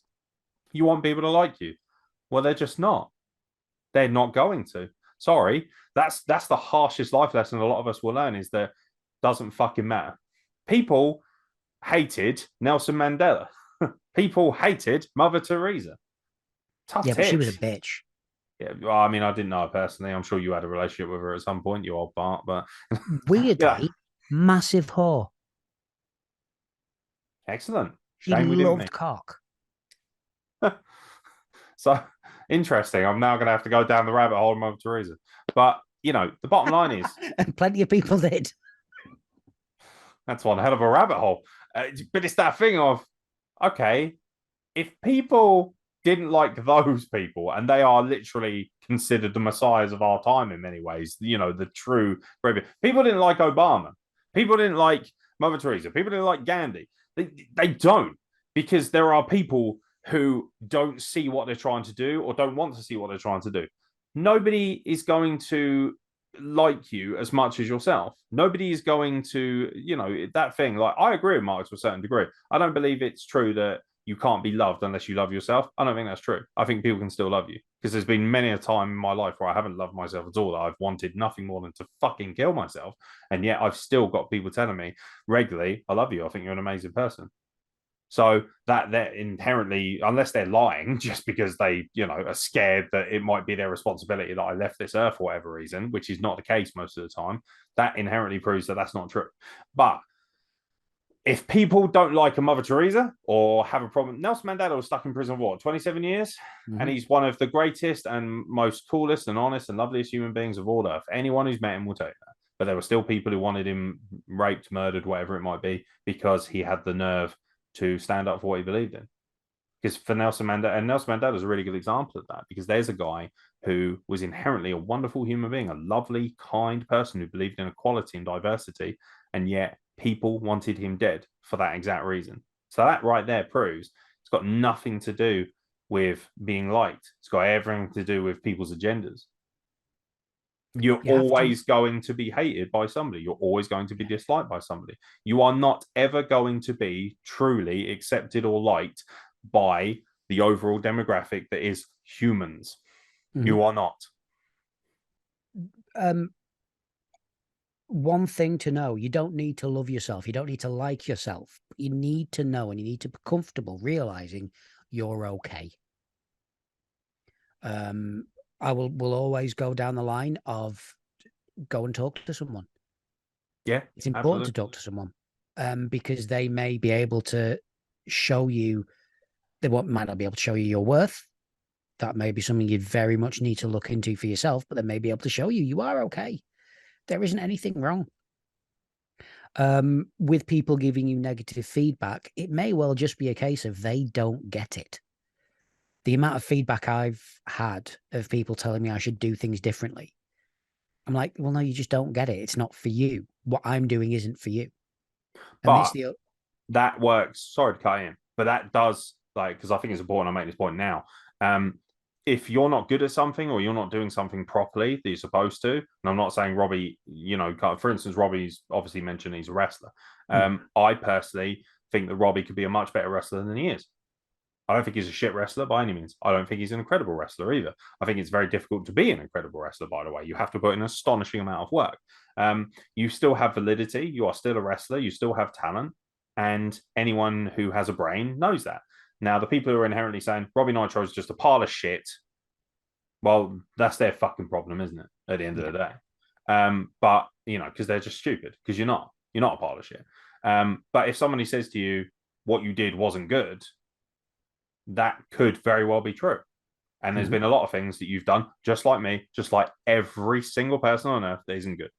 You want people to like you. Well, they're just not. They're not going to. Sorry. That's the harshest life lesson a lot of us will learn, is that doesn't fucking matter. People hated Nelson Mandela. People hated Mother Teresa. Tough Yeah, but she was a tits. bitch. Yeah, well, I mean, I didn't know her personally. I'm sure you had a relationship with her at some point, you old Bart. But Weirdly, massive whore. Excellent. She Shame we didn't loved meet. cock. So interesting. I'm now going to have to go down the rabbit hole of Mother Teresa. But the bottom line is, and plenty of people did. That's one hell of a rabbit hole. But it's that thing of, okay, if people didn't like those people, and they are literally considered the messiahs of our time in many ways, the true people didn't like Obama, people didn't like Mother Teresa, people didn't like Gandhi. They don't, because there are people who don't see what they're trying to do, or don't want to see what they're trying to do. Nobody is going to like you as much as yourself. Nobody is going to, that thing. Like, I agree with Mark to a certain degree. I don't believe it's true that you can't be loved unless you love yourself. I don't think that's true. I think people can still love you, because there's been many a time in my life where I haven't loved myself at all, that I've wanted nothing more than to fucking kill myself. And yet I've still got people telling me regularly, I love you. I think you're an amazing person. So that they're inherently, unless they're lying just because they, are scared that it might be their responsibility that I left this earth for whatever reason, which is not the case most of the time, that inherently proves that that's not true. But if people don't like a Mother Teresa or have a problem, Nelson Mandela was stuck in prison for what, 27 years? Mm-hmm. And he's one of the greatest and most coolest and honest and loveliest human beings of all earth. Anyone who's met him will tell you that. But there were still people who wanted him raped, murdered, whatever it might be, because he had the nerve to stand up for what he believed in. Because for Nelson Mandela, and Nelson Mandela is a really good example of that, because there's a guy who was inherently a wonderful human being, a lovely, kind person who believed in equality and diversity, and yet people wanted him dead for that exact reason. So that right there proves it's got nothing to do with being liked. It's got everything to do with people's agendas. You're always going to be hated by somebody. You're always going to be disliked by somebody. You are not ever going to be truly accepted or liked by the overall demographic that is humans. Mm-hmm. You are not. One thing to know, you don't need to love yourself. You don't need to like yourself. You need to know, and you need to be comfortable realizing you're okay. I will always go down the line of go and talk to someone. Yeah, it's important to talk to someone, because they may be able to show you. They might not be able to show you your worth. That may be something you very much need to look into for yourself, but they may be able to show you are okay. There isn't anything wrong. With people giving you negative feedback, it may well just be a case of they don't get it. The amount of feedback I've had of people telling me I should do things differently, I'm like, well, no, you just don't get it. It's not for you. What I'm doing isn't for you. And but that works. Sorry to cut in, but that does, like, because I think it's important I make this point now. if you're not good at something or you're not doing something properly that you're supposed to, and I'm not saying Robbie, for instance, Robbie's obviously mentioned he's a wrestler. I personally think that Robbie could be a much better wrestler than he is. I don't think he's a shit wrestler by any means. I don't think he's an incredible wrestler either. I think it's very difficult to be an incredible wrestler, by the way. You have to put in an astonishing amount of work. You still have validity. You are still a wrestler. You still have talent. And anyone who has a brain knows that. Now, the people who are inherently saying Robbie Nitro is just a pile of shit, well, that's their fucking problem, isn't it? At the end of the day. But, because they're just stupid, because you're not. You're not a pile of shit. But if somebody says to you, what you did wasn't good, that could very well be true. And there's been a lot of things that you've done, just like me, just like every single person on earth that isn't good.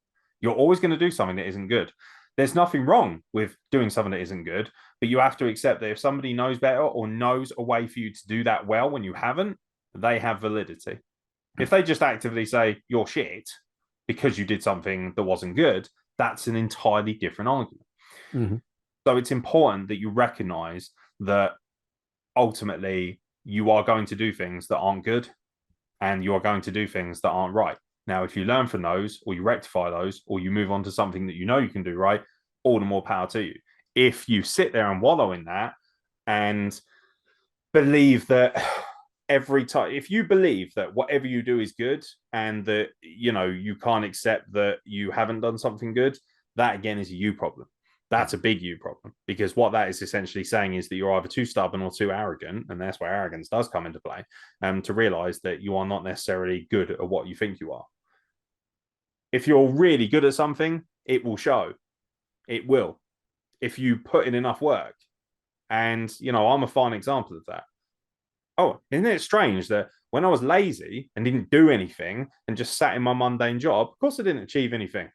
You're always going to do something that isn't good. There's nothing wrong with doing something that isn't good, but you have to accept that if somebody knows better or knows a way for you to do that well when you haven't, they have validity. If they just actively say you're shit because you did something that wasn't good, that's an entirely different argument. So it's important that you recognize that ultimately you are going to do things that aren't good and you are going to do things that aren't right. Now, if you learn from those or you rectify those or you move on to something that you can do right, all the more power to you. If you sit there and wallow in that and believe that every time, if you believe that whatever you do is good and that, you can't accept that you haven't done something good, that again is a you problem. That's a big you problem, because what that is essentially saying is that you're either too stubborn or too arrogant, and that's where arrogance does come into play, to realize that you are not necessarily good at what you think you are. If you're really good at something, it will show. It will. If you put in enough work. And, I'm a fine example of that. Oh, isn't it strange that when I was lazy and didn't do anything and just sat in my mundane job, of course I didn't achieve anything,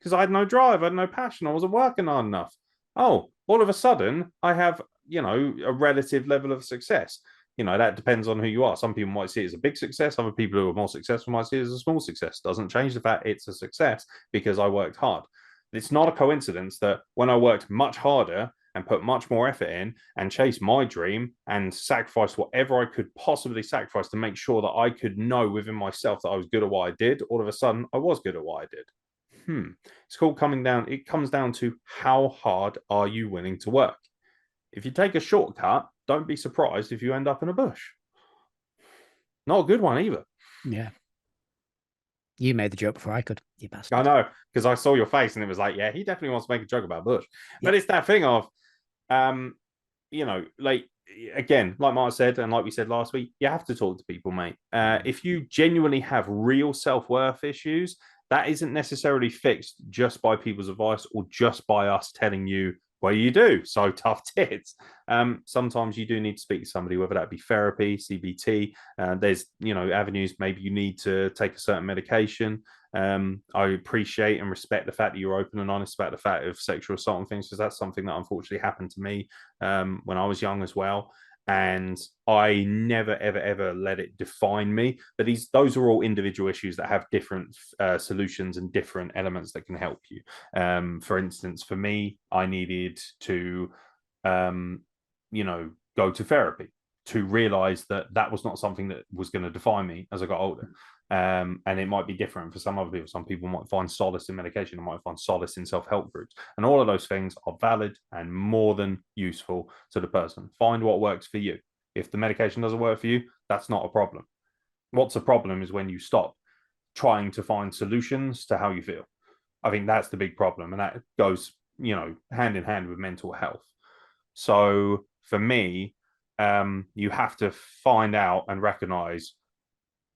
because I had no drive, I had no passion, I wasn't working hard enough. Oh, all of a sudden, I have, a relative level of success. That depends on who you are. Some people might see it as a big success. Other people who are more successful might see it as a small success. Doesn't change the fact it's a success because I worked hard. It's not a coincidence that when I worked much harder and put much more effort in and chased my dream and sacrificed whatever I could possibly sacrifice to make sure that I could know within myself that I was good at what I did, all of a sudden I was good at what I did. It's called it comes down to how hard are you willing to work? If you take a shortcut, don't be surprised if you end up in a bush. Not a good one either. Yeah. You made the joke before I could, you bastard. I know, because I saw your face and it was like, yeah, he definitely wants to make a joke about bush. Yeah. But it's that thing of, like, again, like Mark said, and like we said last week, you have to talk to people, mate. If you genuinely have real self-worth issues, that isn't necessarily fixed just by people's advice or just by us telling you, well, you do. So tough tits. Sometimes you do need to speak to somebody, whether that be therapy, CBT. There's, avenues. Maybe you need to take a certain medication. I appreciate and respect the fact that you're open and honest about the fact of sexual assault and things, because that's something that unfortunately happened to me when I was young as well. And I never, ever, ever let it define me. But those are all individual issues that have different solutions and different elements that can help you. For instance, for me, I needed to, go to therapy to realize that was not something that was going to define me as I got older. And it might be different for some other people. Some people might find solace in medication, or might find solace in self-help groups. And all of those things are valid and more than useful to the person. Find what works for you. If the medication doesn't work for you, that's not a problem. What's a problem is when you stop trying to find solutions to how you feel. I think that's the big problem. And that goes, hand in hand with mental health. So for me, you have to find out and recognize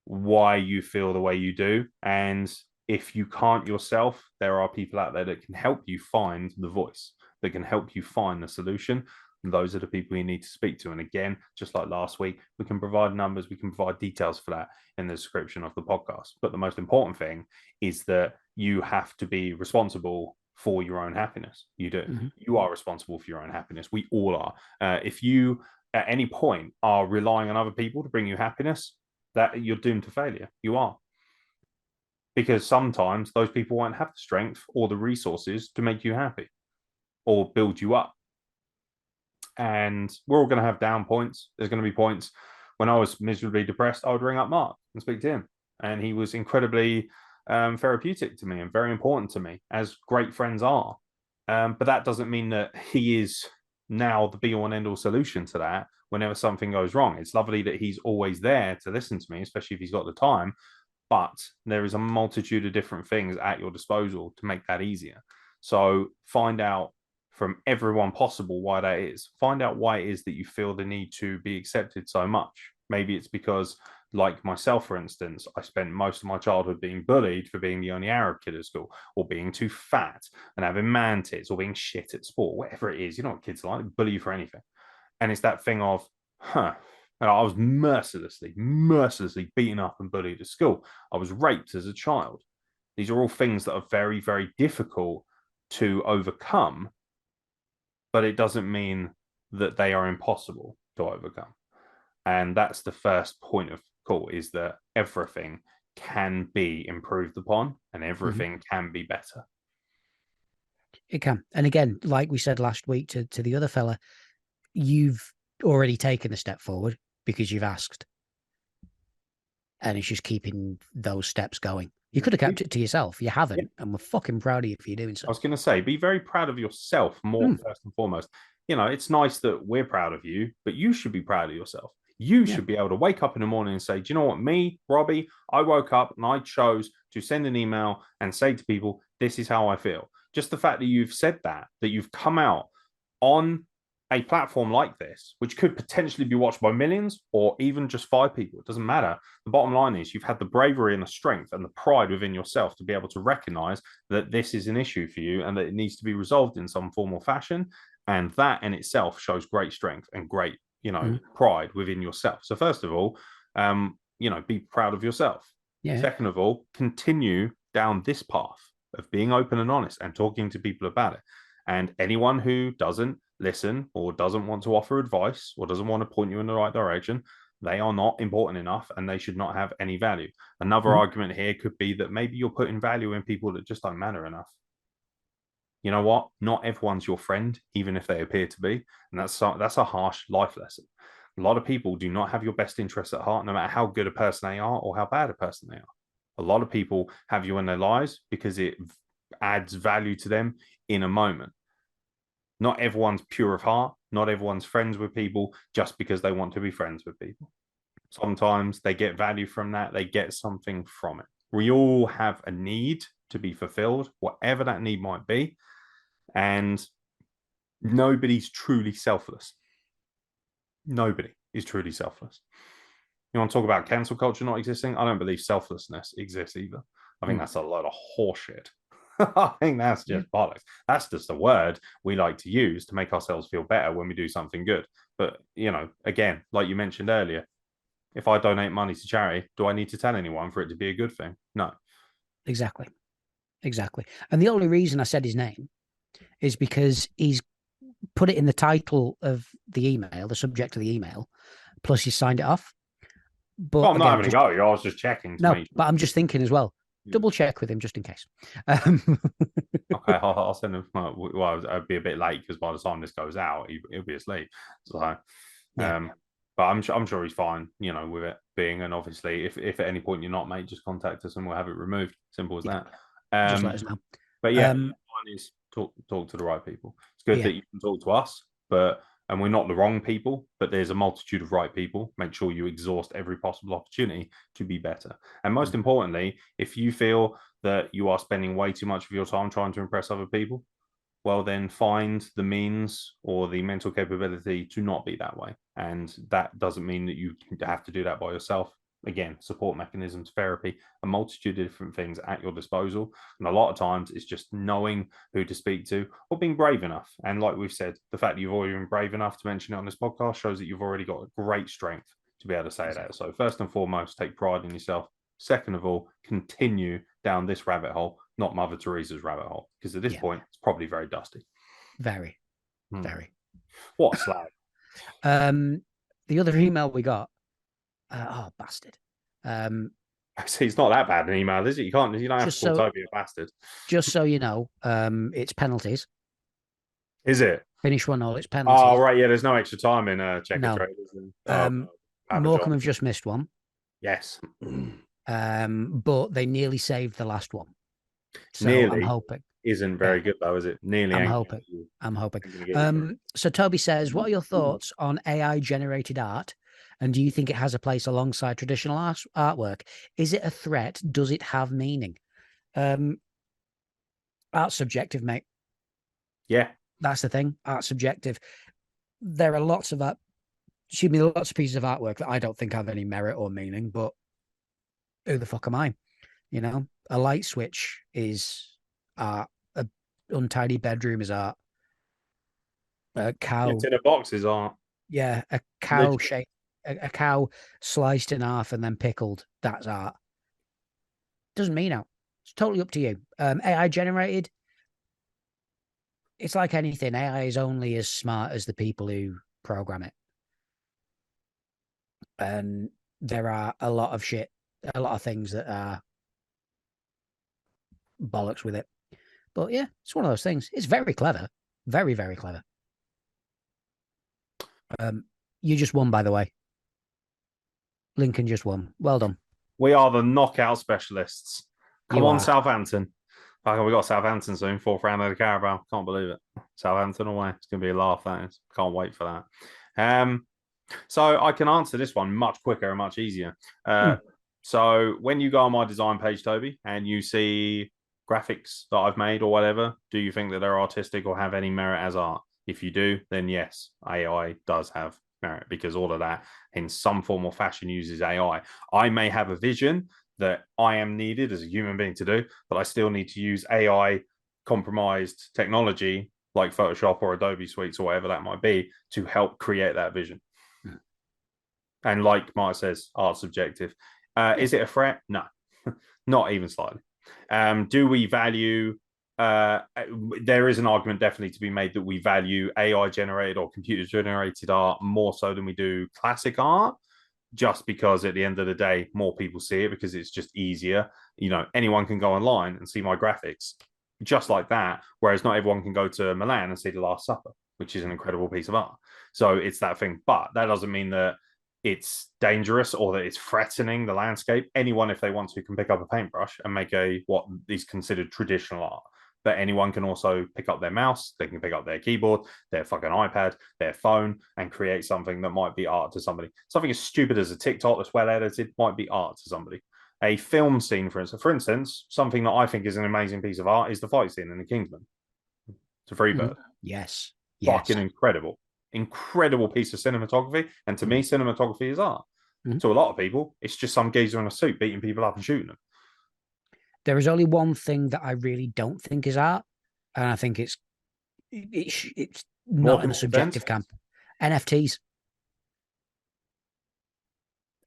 why you feel the way you do. And if you can't yourself, there are people out there that can help you find the voice, that can help you find the solution. And those are the people you need to speak to. And again, just like last week, we can provide numbers, we can provide details for that in the description of the podcast. But the most important thing is that you have to be responsible for your own happiness. You do. Mm-hmm. You are responsible for your own happiness. We all are. If you at any point are relying on other people to bring you happiness, that you're doomed to failure. You are. Because sometimes those people won't have the strength or the resources to make you happy or build you up. And we're all going to have down points. There's going to be points when I was miserably depressed, I would ring up Mark and speak to him. And he was incredibly therapeutic to me and very important to me, as great friends are. But that doesn't mean that he is now the be all and end all solution to that whenever something goes wrong. It's lovely that he's always there to listen to me, especially if he's got the time. But there is a multitude of different things at your disposal to make that easier. So find out from everyone possible why that is. Find out why it is that you feel the need to be accepted so much. Maybe it's because, like myself, for instance, I spent most of my childhood being bullied for being the only Arab kid at school, or being too fat and having man tits, or being shit at sport, whatever it is. You know what kids are like, they bully you for anything. And it's that thing of, and I was mercilessly beaten up and bullied at school. I was raped as a child. These are all things that are very, very difficult to overcome, but it doesn't mean that they are impossible to overcome. And that's the first point of call, is that everything can be improved upon and everything can be better. It can. And again, like we said last week to the other fella, you've already taken a step forward because you've asked. And it's just keeping those steps going. You could have kept it to yourself. You haven't. And we're fucking proud of you for you doing so. I was going to say, be very proud of yourself more, first and foremost. You know, it's nice that we're proud of you, but you should be proud of yourself. You should be able to wake up in the morning and say, do you know what, me, Robbie, I woke up and I chose to send an email and say to people, this is how I feel. Just the fact that you've said that you've come out on a platform like this, which could potentially be watched by millions or even just 5 people, it doesn't matter. The bottom line is you've had the bravery and the strength and the pride within yourself to be able to recognize that this is an issue for you and that it needs to be resolved in some form or fashion. And that in itself shows great strength and great, pride within yourself. So first of all, be proud of yourself. Yeah. Second of all, continue down this path of being open and honest and talking to people about it. And anyone who doesn't listen or doesn't want to offer advice or doesn't want to point you in the right direction, they are not important enough and they should not have any value. Another argument here could be that maybe you're putting value in people that just don't matter enough. You know what? Not everyone's your friend, even if they appear to be. And that's a harsh life lesson. A lot of people do not have your best interests at heart, no matter how good a person they are or how bad a person they are. A lot of people have you in their lives because it adds value to them in a moment. Not everyone's pure of heart. Not everyone's friends with people just because they want to be friends with people. Sometimes they get value from that. They get something from it. We all have a need to be fulfilled, whatever that need might be. And nobody's truly selfless. Nobody is truly selfless. You want to talk about cancel culture not existing? I don't believe selflessness exists either. I think that's a load of horseshit. I think that's just bollocks. That's just a word we like to use to make ourselves feel better when we do something good. But, again, like you mentioned earlier, if I donate money to charity, do I need to tell anyone for it to be a good thing? No. Exactly. And the only reason I said his name is because he's put it in the title of the email, the subject of the email, plus he signed it off. But I'm not having a go. I was just checking. But I'm just thinking as well. Double check with him just in case. Okay, I'll send him. Well, I'd be a bit late because by the time this goes out, he'll be asleep. So, but I'm sure he's fine. With it being, and obviously, if at any point you're not, mate, just contact us and we'll have it removed. Simple as that. Just let us know. But one is talk to the right people. It's good that you can talk to us, and we're not the wrong people, but there's a multitude of right people. Make sure you exhaust every possible opportunity to be better. And most importantly, if you feel that you are spending way too much of your time trying to impress other people, well, then find the means or the mental capability to not be that way. And that doesn't mean that you have to do that by yourself. Again, support mechanisms, therapy, a multitude of different things at your disposal. And a lot of times it's just knowing who to speak to or being brave enough. And like we've said, the fact that you've already been brave enough to mention it on this podcast shows that you've already got a great strength to be able to say that. So first and foremost, take pride in yourself. Second of all, continue down this rabbit hole, not Mother Teresa's rabbit hole, because at this point, it's probably very dusty. Very. What a slag. The other email we got, bastard. It's not that bad an email, is it? You don't have to call Toby a bastard. Just so you know, it's penalties. Is it? Finish 1-0, it's penalties. Oh, right, yeah, there's no extra time in checker trade, is there? Morecambe have just missed one. Yes. But they nearly saved the last one. So I'm Nearly hoping. isn't Yeah, very good though, is it? Nearly I'm ain't. hoping. I'm hoping. Ain't gonna get you through. So Toby says, what are your thoughts on AI generated art? And do you think it has a place alongside traditional artwork? Is it a threat? Does it have meaning? Art's subjective, mate. Yeah. That's the thing. Art's subjective. There are lots of art, excuse me, lots of pieces of artwork that I don't think have any merit or meaning, but who the fuck am I? You know, a light switch is art. A untidy bedroom is art. A cow, It's in a boxes aren't yeah, a cow literally. shape, a cow sliced in half and then pickled. That's art. Doesn't mean out. It's totally up to you. AI generated. It's like anything. AI is only as smart as the people who program it. And there are a lot of shit, a lot of things that are bollocks with it. But yeah, it's one of those things. It's very clever. Very, very clever. You just won, by the way. Lincoln just won. Well done. We are the knockout specialists. Come You on, are. Southampton. Okay, we got Southampton soon, 4th round of the Carabao. Can't believe it. Southampton away. It's gonna be a laugh, that is. Can't wait for that. So I can answer this one much quicker and much easier. So when you go on my design page, Toby, and you see graphics that I've made or whatever, do you think that they're artistic or have any merit as art? If you do, then yes, AI does have merit because all of that in some form or fashion uses AI. I may have a vision that I am needed as a human being to do, but I still need to use AI compromised technology like Photoshop or Adobe Suites or whatever that might be to help create that vision. And like Mark says, art subjective. Is it a threat? No, not even slightly. Do we value? There is an argument definitely to be made that we value AI generated or computer generated art more so than we do classic art, just because at the end of the day, more people see it because it's just easier. You know, anyone can go online and see my graphics just like that, whereas not everyone can go to Milan and see The Last Supper, which is an incredible piece of art. So it's that thing, but that doesn't mean that it's dangerous or that it's threatening the landscape. Anyone, if they want to, can pick up a paintbrush and make a what is considered traditional art. But anyone can also pick up their mouse, they can pick up their keyboard, their fucking iPad, their phone, and create something that might be art to somebody. Something as stupid as a TikTok that's well edited might be art to somebody. A film scene, for instance, something that I think is an amazing piece of art is the fight scene in The Kingsman. It's a Freebird. Yes. Fucking incredible. Incredible piece of cinematography. And to me, cinematography is art. To a lot of people, it's just some geezer in a suit beating people up and shooting them. There is only one thing that I really don't think is art, and I think it's not in the subjective camp. NFTs.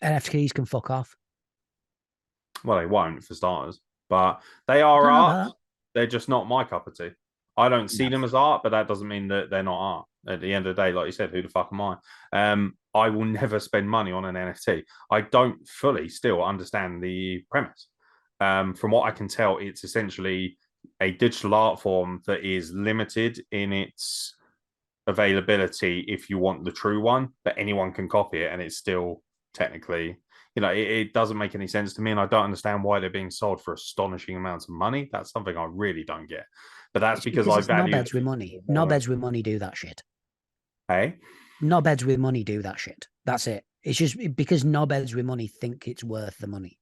NFTs can fuck off. Well, they won't for starters, but they are art. They're just not my cup of tea. I don't see them as art, but that doesn't mean that they're not art. At the end of the day, like you said, who the fuck am I? I will never spend money on an NFT. I don't fully still understand the premise. From what I can tell, it's essentially a digital art form that is limited in its availability if you want the true one, but anyone can copy it and it's still technically, it doesn't make any sense to me. And I don't understand why they're being sold for astonishing amounts of money. That's something I really don't get. But that's because I value knobheads with money. Knobheads with money do that shit. Hey? Knobheads with money do that shit. That's it. It's just because knobheads with money think it's worth the money.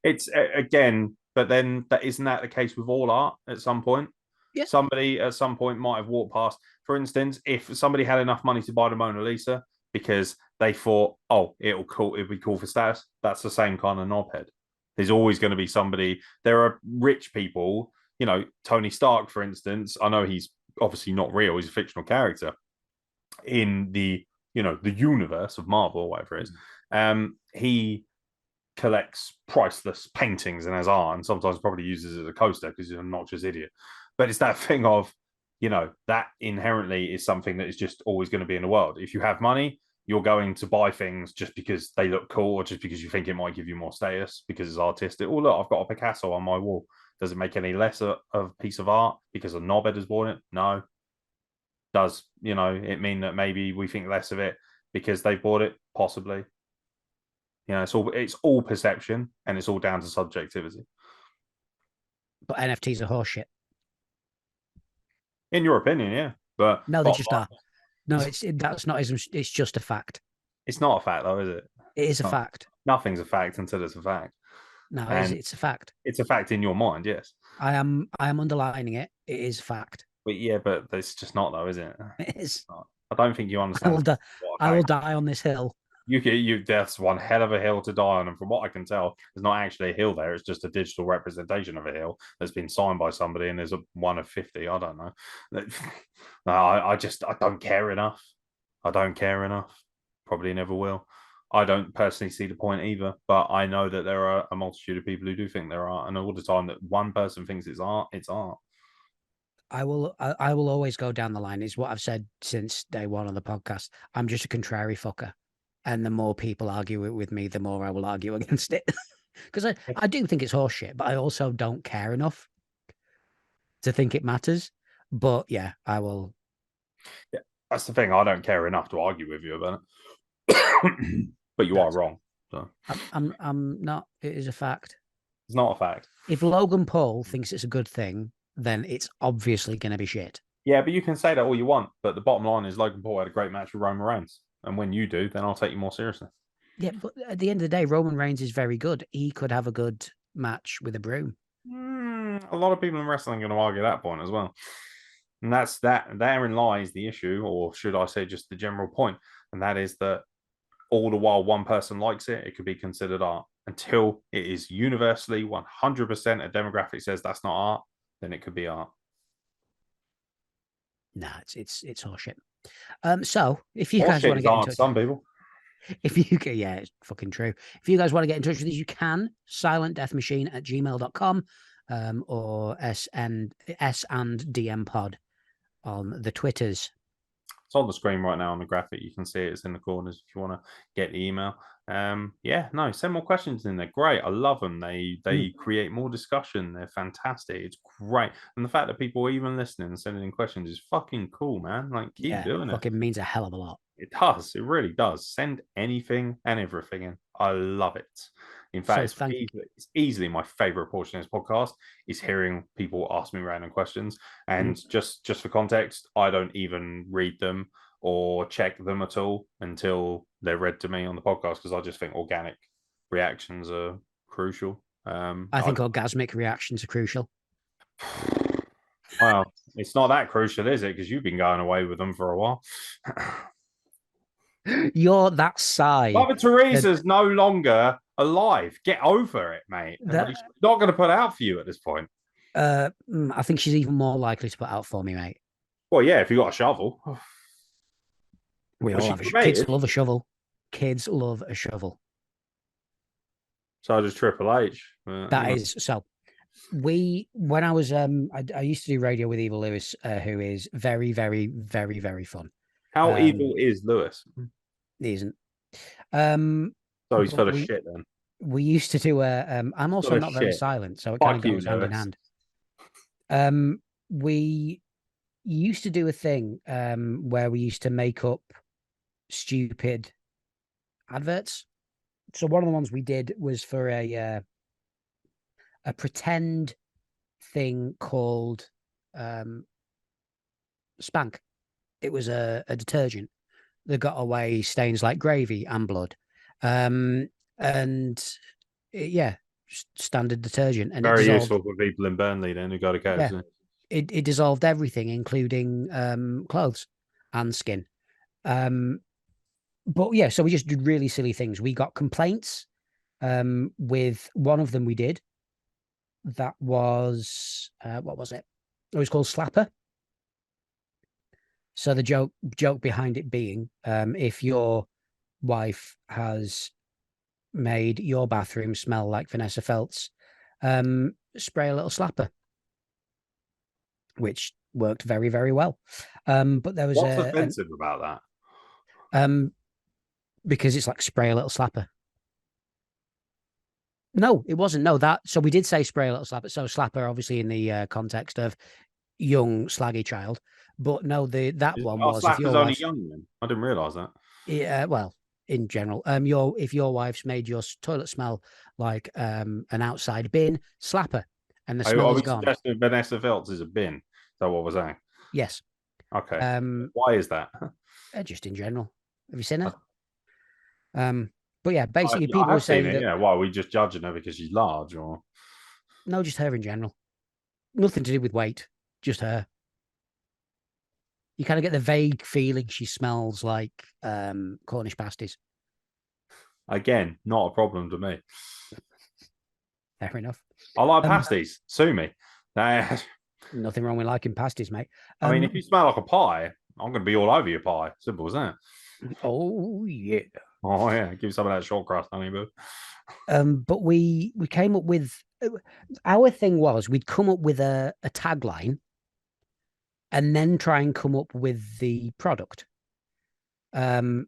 It's again, but then isn't that the case with all art at some point? Yeah. Somebody at some point might have walked past. For instance, if somebody had enough money to buy the Mona Lisa because they thought, oh, it'll be cool for status, that's the same kind of knobhead. There's always going to be somebody. There are rich people, Tony Stark, for instance. I know he's obviously not real; he's a fictional character in the the universe of Marvel or whatever it is. He collects priceless paintings and has art, and sometimes probably uses it as a coaster because he's an obnoxious idiot. But it's that thing of, that inherently is something that is just always going to be in the world. If you have money, you're going to buy things just because they look cool or just because you think it might give you more status because it's artistic. Oh, look, I've got a Picasso on my wall. Does it make any less of a piece of art because a knobhead has bought it? No. Does, it mean that maybe we think less of it because they bought it, possibly. You know, it's all perception and it's all down to subjectivity. But NFTs are horseshit. In your opinion, yeah. But No, they bottom just are. line, No, that's not ism. It's just a fact. it's not a fact, though, is it? It is It's a not. fact. Nothing's a fact until it's a fact, No, and it's a fact. it's a fact in your mind, yes. I am underlining it. It is a fact. But yeah, but it's just not, though, is it? It is. I don't think you I understand will die. what a I will fact. die on this hill. That's one hell of a hill to die on, and from what I can tell, there's not actually a hill there. It's just a digital representation of a hill that's been signed by somebody, and there's a one of 50. I don't know. No, I don't care enough. I don't care enough. Probably never will. I don't personally see the point either, but I know that there are a multitude of people who do think there are, and all the time that one person thinks it's art, it's art. I will always go down the line. Is what I've said since day one on the podcast. I'm just a contrary fucker, and the more people argue it with me, the more I will argue against it. Because I do think it's horseshit, but I also don't care enough to think it matters. But yeah, I will. Yeah, that's the thing. I don't care enough to argue with you about it. But you are That's wrong. So I'm not. It is a fact. it's not a fact. If Logan Paul thinks it's a good thing, then it's obviously going to be shit. Yeah, but you can say that all you want. But the bottom line is Logan Paul had a great match with Roman Reigns. And when you do, then I'll take you more seriously. Yeah, but at the end of the day, Roman Reigns is very good. He could have a good match with a broom. A lot of people in wrestling are going to argue that point as well. And that's that. Therein lies the issue, or should I say just the general point. And that is that all the while one person likes it, it could be considered art. Until it is universally 100% a demographic says that's not art, then it could be art. Nah, it's horseshit. So if you Or guys shit want to is get in art to touch, some people. if you can, yeah, it's fucking true. If you guys want to get in touch with us, you can silentdeathmachine@gmail.com or S and DM pod on the Twitters. It's on the screen right now on the graphic. You can see it. It's in the corners if you want to get the email. Yeah, no, send more questions in there. Great. I love them. They create more discussion. They're fantastic. It's great. And the fact that people are even listening and sending in questions is fucking cool, man. Like, keep doing it. Fucking means a hell of a lot. It does. It really does. Send anything and everything in. I love it. In fact, So it's easily my favorite portion of this podcast is hearing people ask me random questions. And just for context, I don't even read them or check them at all until they're read to me on the podcast because I just think organic reactions are crucial. I think orgasmic reactions are crucial. Well, it's not that crucial, is it? Because you've been going away with them for a while. You're that sigh. Mother Teresa's no longer alive. Get over it, mate. She's not going to put out for you at this point. I think she's even more likely to put out for me, mate. Well, yeah, if you got a shovel. We all have kids love a shovel. Kids love a shovel. So does Triple H. That is so. When I was I used to do radio with Evil Lewis, who is very, very, very, very fun. How evil is Lewis? He isn't. So he's full of shit then. We used to do I'm also not very silent, so it kind of goes hand in hand. We used to do a thing where we used to make up stupid adverts. So one of the ones we did was for a pretend thing called Spank. It was a detergent that got away stains like gravy and blood. Standard detergent. And very useful for people in Burnley then who got a case. Yeah, it dissolved everything, including clothes and skin. But yeah, so we just did really silly things. We got complaints with one of them we did. That was what was it? It was called Slapper. So the joke behind it being, if your wife has made your bathroom smell like Vanessa Feltz, spray a little slapper, which worked very, very well. But there was what's offensive about that? Because it's like spray a little slapper. No, it wasn't. No, so we did say spray a little slapper. So slapper, obviously, in the context of young slaggy child. But no, that one was Slapper's only young then. I didn't realise that. Yeah, well, in general, if your wife's made your toilet smell like an outside bin, slap her, and the smell Are is we gone. suggesting Vanessa Feltz is a bin? Is that what we're saying? Yes. Okay. Um, Why is that? just in general. Have you seen her? But yeah, basically, Yeah, I people were have seen saying it. that Yeah. Why are we just judging her because she's large, or no, just her in general. Nothing to do with weight, just her. You kind of get the vague feeling she smells like Cornish pasties. again, not a problem to me. Fair enough. I like Um, pasties. Sue me. I nothing wrong with liking pasties, mate. mean, if you smell like a pie, I'm going to be all over your pie. Simple as that. Oh yeah. Oh yeah, give me some of that short crust, honey boo. But we came up with our thing was we'd come up with a tagline and then try and come up with the product. Um,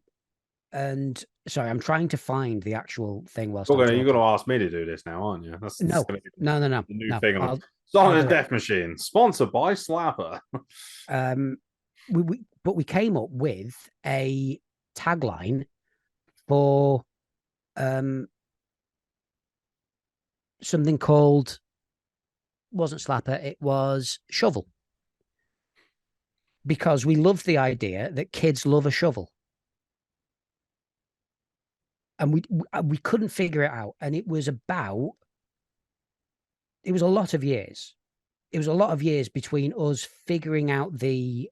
and sorry, I'm trying to find the actual thing whilst I'm You're gonna talking. ask me to do this now, aren't you? That's No, gonna be no, no, no, the new no. thing on I'll Silent do and it. Death Machine, sponsored by Slapper. Um, but we came up with a tagline for um something called wasn't Slapper, it was Shovel because we love the idea that kids love a shovel. And we couldn't figure it out. And it was a lot of years. It was a lot of years between us figuring out the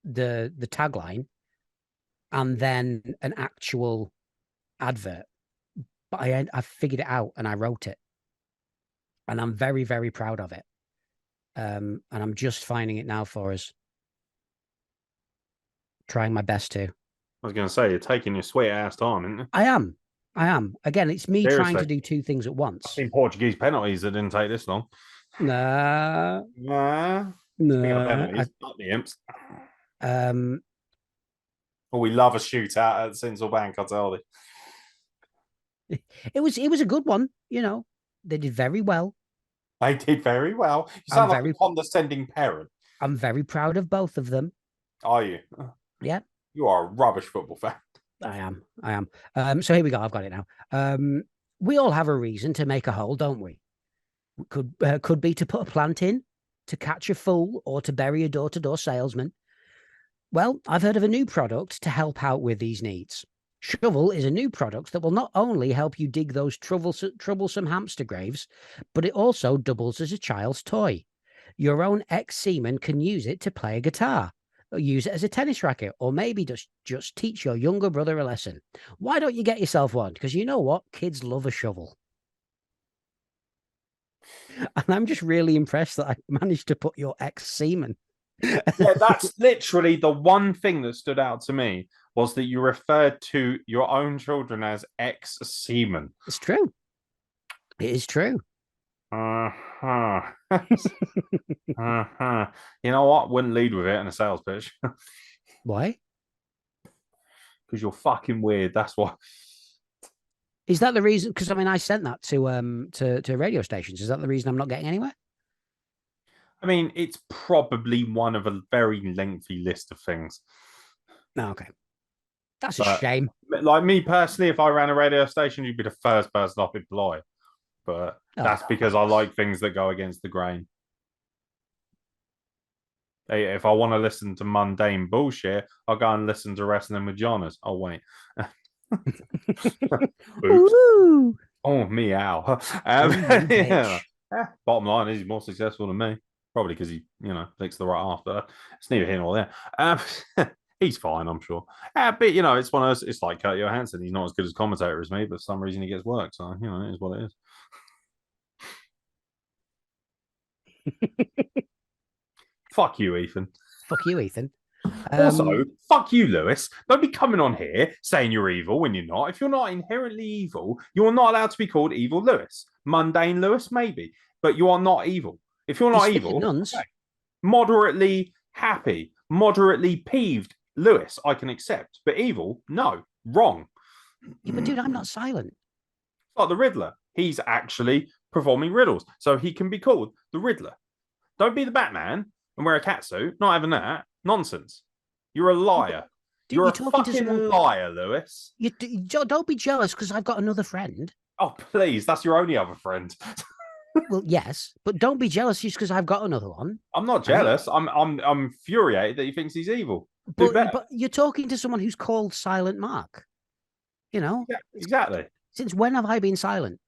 tagline and then an actual advert. But I figured it out and I wrote it, and I'm very very proud of it. And I'm just finding it now for us, trying my best to. I was gonna say you're taking your sweet ass time, isn't you? I am, I am. Again, it's me trying Seriously, to do two things at I've once. seen Portuguese penalties that didn't take this long. Nah, Nah. Speaking of nah. penalties, not the imps. Um, Oh, we love a shootout at Sinsel Bank, I tell you. it was a good one. You know, they did very well. They did very well. You I'm sound like a very condescending parent, I'm very proud of both of them. are you? Yeah, You are a rubbish football fan. I am. I am. So here we go. I've got it now. We all have a reason to make a hole, don't we? Could be to put a plant in, to catch a fool, or to bury a door-to-door salesman. Well, I've heard of a new product to help out with these needs. Shovel is a new product that will not only help you dig those troublesome hamster graves, but it also doubles as a child's toy. Your own ex-seaman can use it to play a guitar, or use it as a tennis racket, or maybe just teach your younger brother a lesson. Why don't you get yourself one? Because you know what? Kids love a shovel. And I'm just really impressed that I managed to put your ex-seaman. Yeah, that's literally the one thing that stood out to me was that you referred to your own children as ex-seamen. It's true. It is true. Uh-huh. Uh-huh. You know what? Wouldn't lead with it in a sales pitch Why? because you're fucking weird. That's why. Is that the reason? Because I mean, I sent that to radio stations. Is that the reason I'm not getting anywhere? I mean, it's probably one of a very lengthy list of things. No, okay, that's a But shame. like me personally, if I ran a radio station, you'd be the first person I'd employ. But Oh, that's because I like things that go against the grain. If I want to listen to mundane bullshit, I'll go and listen to Wrestling with Jonas. Oh, wait. Oops. ooh, Oh, meow. ooh, you Yeah. bitch. Bottom line is he's more successful than me. Probably because he, fixed the right after. It's neither here nor there. He's fine, I'm sure. But, it's one of those, it's like Kurt Johansson. He's not as good as commentator as me, but for some reason he gets work. So, it is what it is. Fuck you, Ethan. Fuck you, Ethan. Also, fuck you, Lewis. Don't be coming on here saying you're evil when you're not. If you're not inherently evil, you're not allowed to be called evil Lewis. Mundane Lewis, maybe, but you are not evil. If you're he's not fitting evil, nuns. okay. Moderately happy, moderately peeved Lewis, I can accept, but evil, no, wrong. Yeah, but dude, I'm not silent. Like the Riddler, he's actually performing riddles, so he can be called the Riddler. Don't be the Batman and wear a catsuit. Not having that nonsense. You're a liar. Dude, You're you're a talking to fucking someone. liar, Lewis. Don't be jealous because I've got another friend. Oh, please. That's your only other friend. Well, yes, but don't be jealous just because I've got another one, I'm not right? jealous. I'm infuriated that he thinks he's evil. Do But better. but you're talking to someone who's called Silent Mark. You know, Yeah, exactly. since when have I been silent?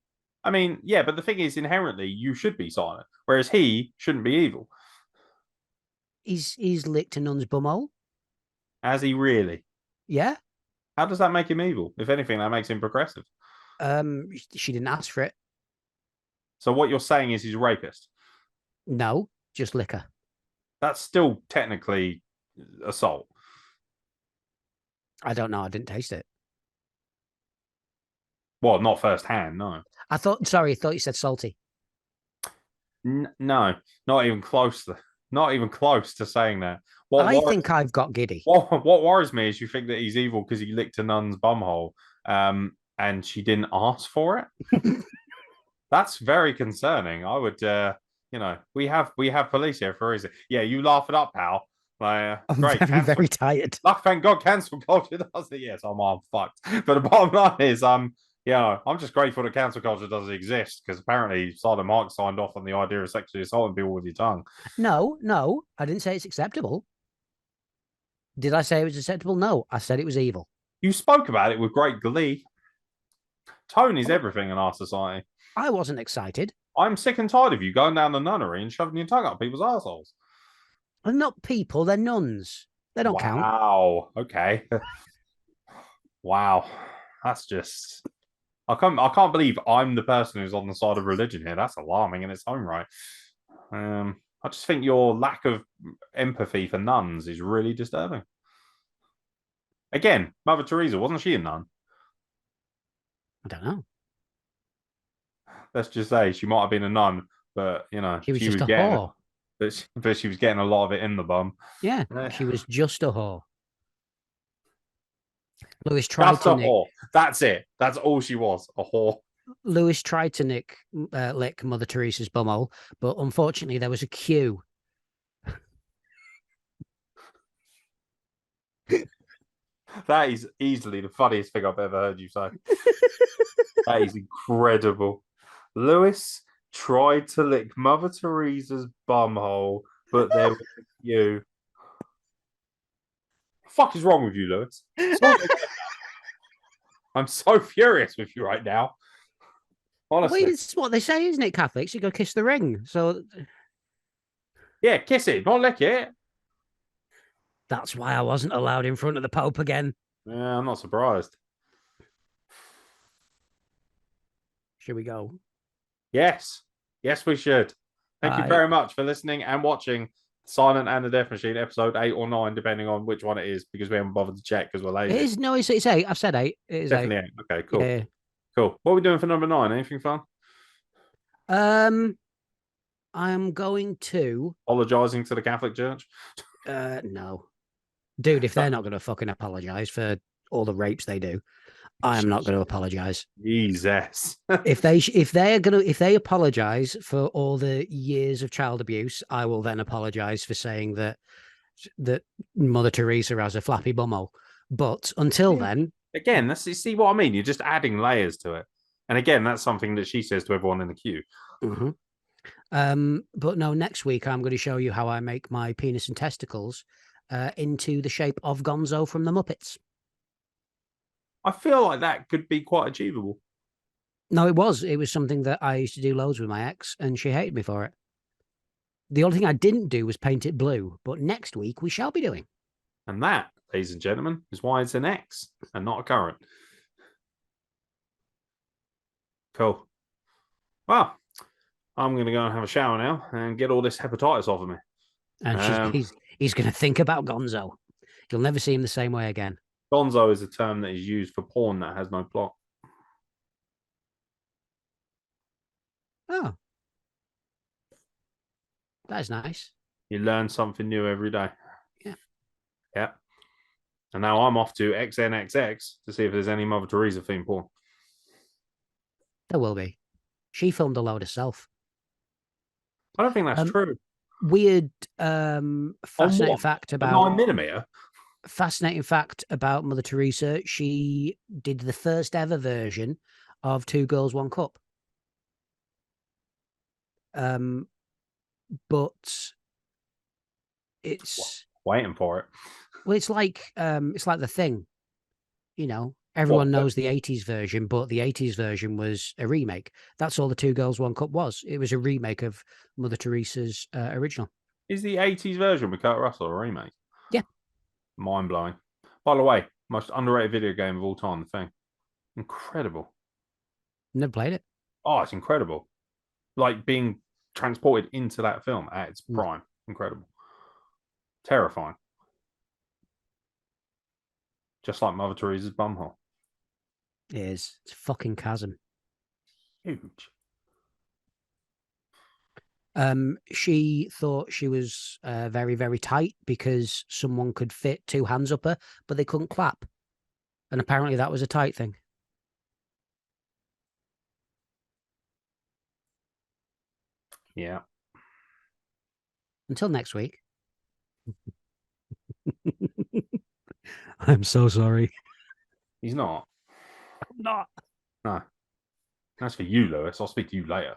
I mean, yeah, but the thing is, inherently, you should be silent, whereas he shouldn't be evil. He's licked a nun's bumhole. Has he really? Yeah. How does that make him evil? If anything, that makes him progressive. She didn't ask for it. So what you're saying is he's a rapist. No, just liquor. That's still technically assault. I don't know. I didn't taste it. Well, not firsthand, no. Sorry, I thought you said salty. No, not even close. Not even close to saying that. I think I've got giddy. What worries me is you think that he's evil because he licked a nun's bumhole, and she didn't ask for it. That's very concerning. I would, we have police here for a reason. Yeah, you laugh it up, pal. Like, I'm great, very, very tired. thank God, cancel culture does it. Yes, I'm fucked. But the bottom line is, I'm just grateful that cancel culture doesn't exist because apparently Silent Mark signed off on the idea of sexually assaulting people with your tongue. No, I didn't say it's acceptable. Did I say it was acceptable? No, I said it was evil. You spoke about it with great glee. Tone is everything in our society. I wasn't excited. I'm sick and tired of you going down the nunnery and shoving your tongue up people's assholes. They're not people, they're nuns. They don't count. Wow. Okay. Wow. That's just I can't believe I'm the person who's on the side of religion here. That's alarming in its own right. I just think your lack of empathy for nuns is really disturbing. Again, Mother Teresa, wasn't she a nun? I don't know. Let's just say she might have been a nun, but She was she just was a getting whore. but she was getting a lot of it in the bum. Yeah, she was just a whore. Lewis tried Just to a nick. whore. That's it. That's all she was. A whore. Lewis tried to lick Mother Teresa's bumhole, but unfortunately there was a queue. That is easily the funniest thing I've ever heard you say. That is incredible. Lewis tried to lick Mother Teresa's bumhole, but there was you. What the fuck is wrong with you, Lewis? I'm so furious with you right now. Honestly. Wait, it's what they say, isn't it? Catholics, you go kiss the ring. So Yeah, kiss it, not lick it. that's why I wasn't allowed in front of the Pope again. Yeah, I'm not surprised. Should we go? Yes. Yes, we should. Thank you very much for listening and watching Silent and the Death Machine, episode 8 or 9, depending on which one it is, because we haven't bothered to check because we're lazy. It is no, it's 8. I've said 8. It is Definitely 8. 8. Okay, cool. Yeah. Cool. What are we doing for number 9? Anything fun? I'm going to Apologizing to the Catholic Church? no. Dude, if they're not gonna fucking apologize for all the rapes they do, I am not going to apologize. Jesus. if they apologize for all the years of child abuse, I will then apologize for saying that Mother Teresa has a flappy bumhole. But until then, again, see what I mean. You're just adding layers to it, and again, that's something that she says to everyone in the queue. Mm-hmm. But no, next week I'm going to show you how I make my penis and testicles into the shape of Gonzo from the Muppets. I feel like that could be quite achievable. No, it was. It was something that I used to do loads with my ex, and she hated me for it. The only thing I didn't do was paint it blue, but next week we shall be doing. And that, ladies and gentlemen, is why it's an X and not a current. Cool. Well, I'm going to go and have a shower now and get all this hepatitis off of me. And he's going to think about Gonzo. You'll never see him the same way again. Gonzo is a term that is used for porn that has no plot. Oh. That is nice. You learn something new every day. Yeah. Yeah. And now I'm off to XNXX to see if there's any Mother Teresa themed porn. There will be. She filmed a load herself. I don't think that's true. Weird fascinating fact about 9mm. fascinating fact about Mother Teresa: she did the first ever version of Two Girls, One Cup. Um, but it's Waiting for it. well, it's like The Thing. You know, everyone What? knows the '80s version, but the '80s version was a remake. That's all the Two Girls, One Cup was. It was a remake of Mother Teresa's original. Is the 80s version with Kurt Russell a remake? Yeah, Mind blowing. By the way, most underrated video game of all time, The Thing. Incredible. never played it. Oh, it's incredible. Like being transported into that film at its Mm, prime. Incredible. Terrifying. Just like Mother Teresa's bumhole. it is. It's a fucking chasm. Huge. She thought she was very, very tight because someone could fit two hands up her, but they couldn't clap. And apparently that was a tight thing. Yeah. Until next week. I'm so sorry. He's not. I'm not. No. That's for you, Lewis. I'll speak to you later.